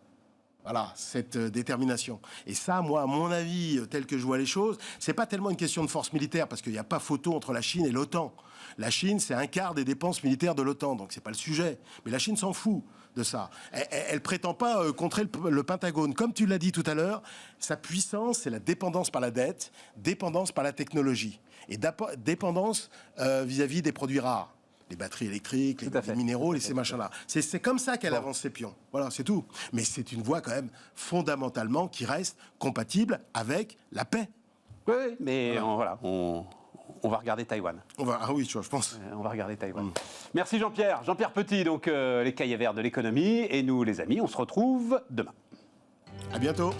cette détermination? Et ça, moi, à mon avis, tel que je vois les choses, c'est pas tellement une question de force militaire, parce qu'il n'y a pas photo entre la Chine et l'OTAN. La Chine, c'est un quart des dépenses militaires de l'OTAN, donc c'est pas le sujet. Mais la Chine s'en fout de ça. Elle prétend pas contrer le Pentagone. Comme tu l'as dit tout à l'heure, sa puissance, c'est la dépendance par la dette, dépendance par la technologie, et dépendance vis-à-vis des produits rares. Les batteries électriques, les minéraux, ces machins-là. C'est comme ça qu'elle avance ses pions. Voilà, c'est tout. Mais c'est une voie quand même fondamentalement qui reste compatible avec la paix. Oui, mais on va regarder Taïwan. Je pense. On va regarder Taïwan. Merci Jean-Pierre. Jean-Pierre Petit, donc les cahiers verts de l'économie. Et nous, les amis, on se retrouve demain. À bientôt.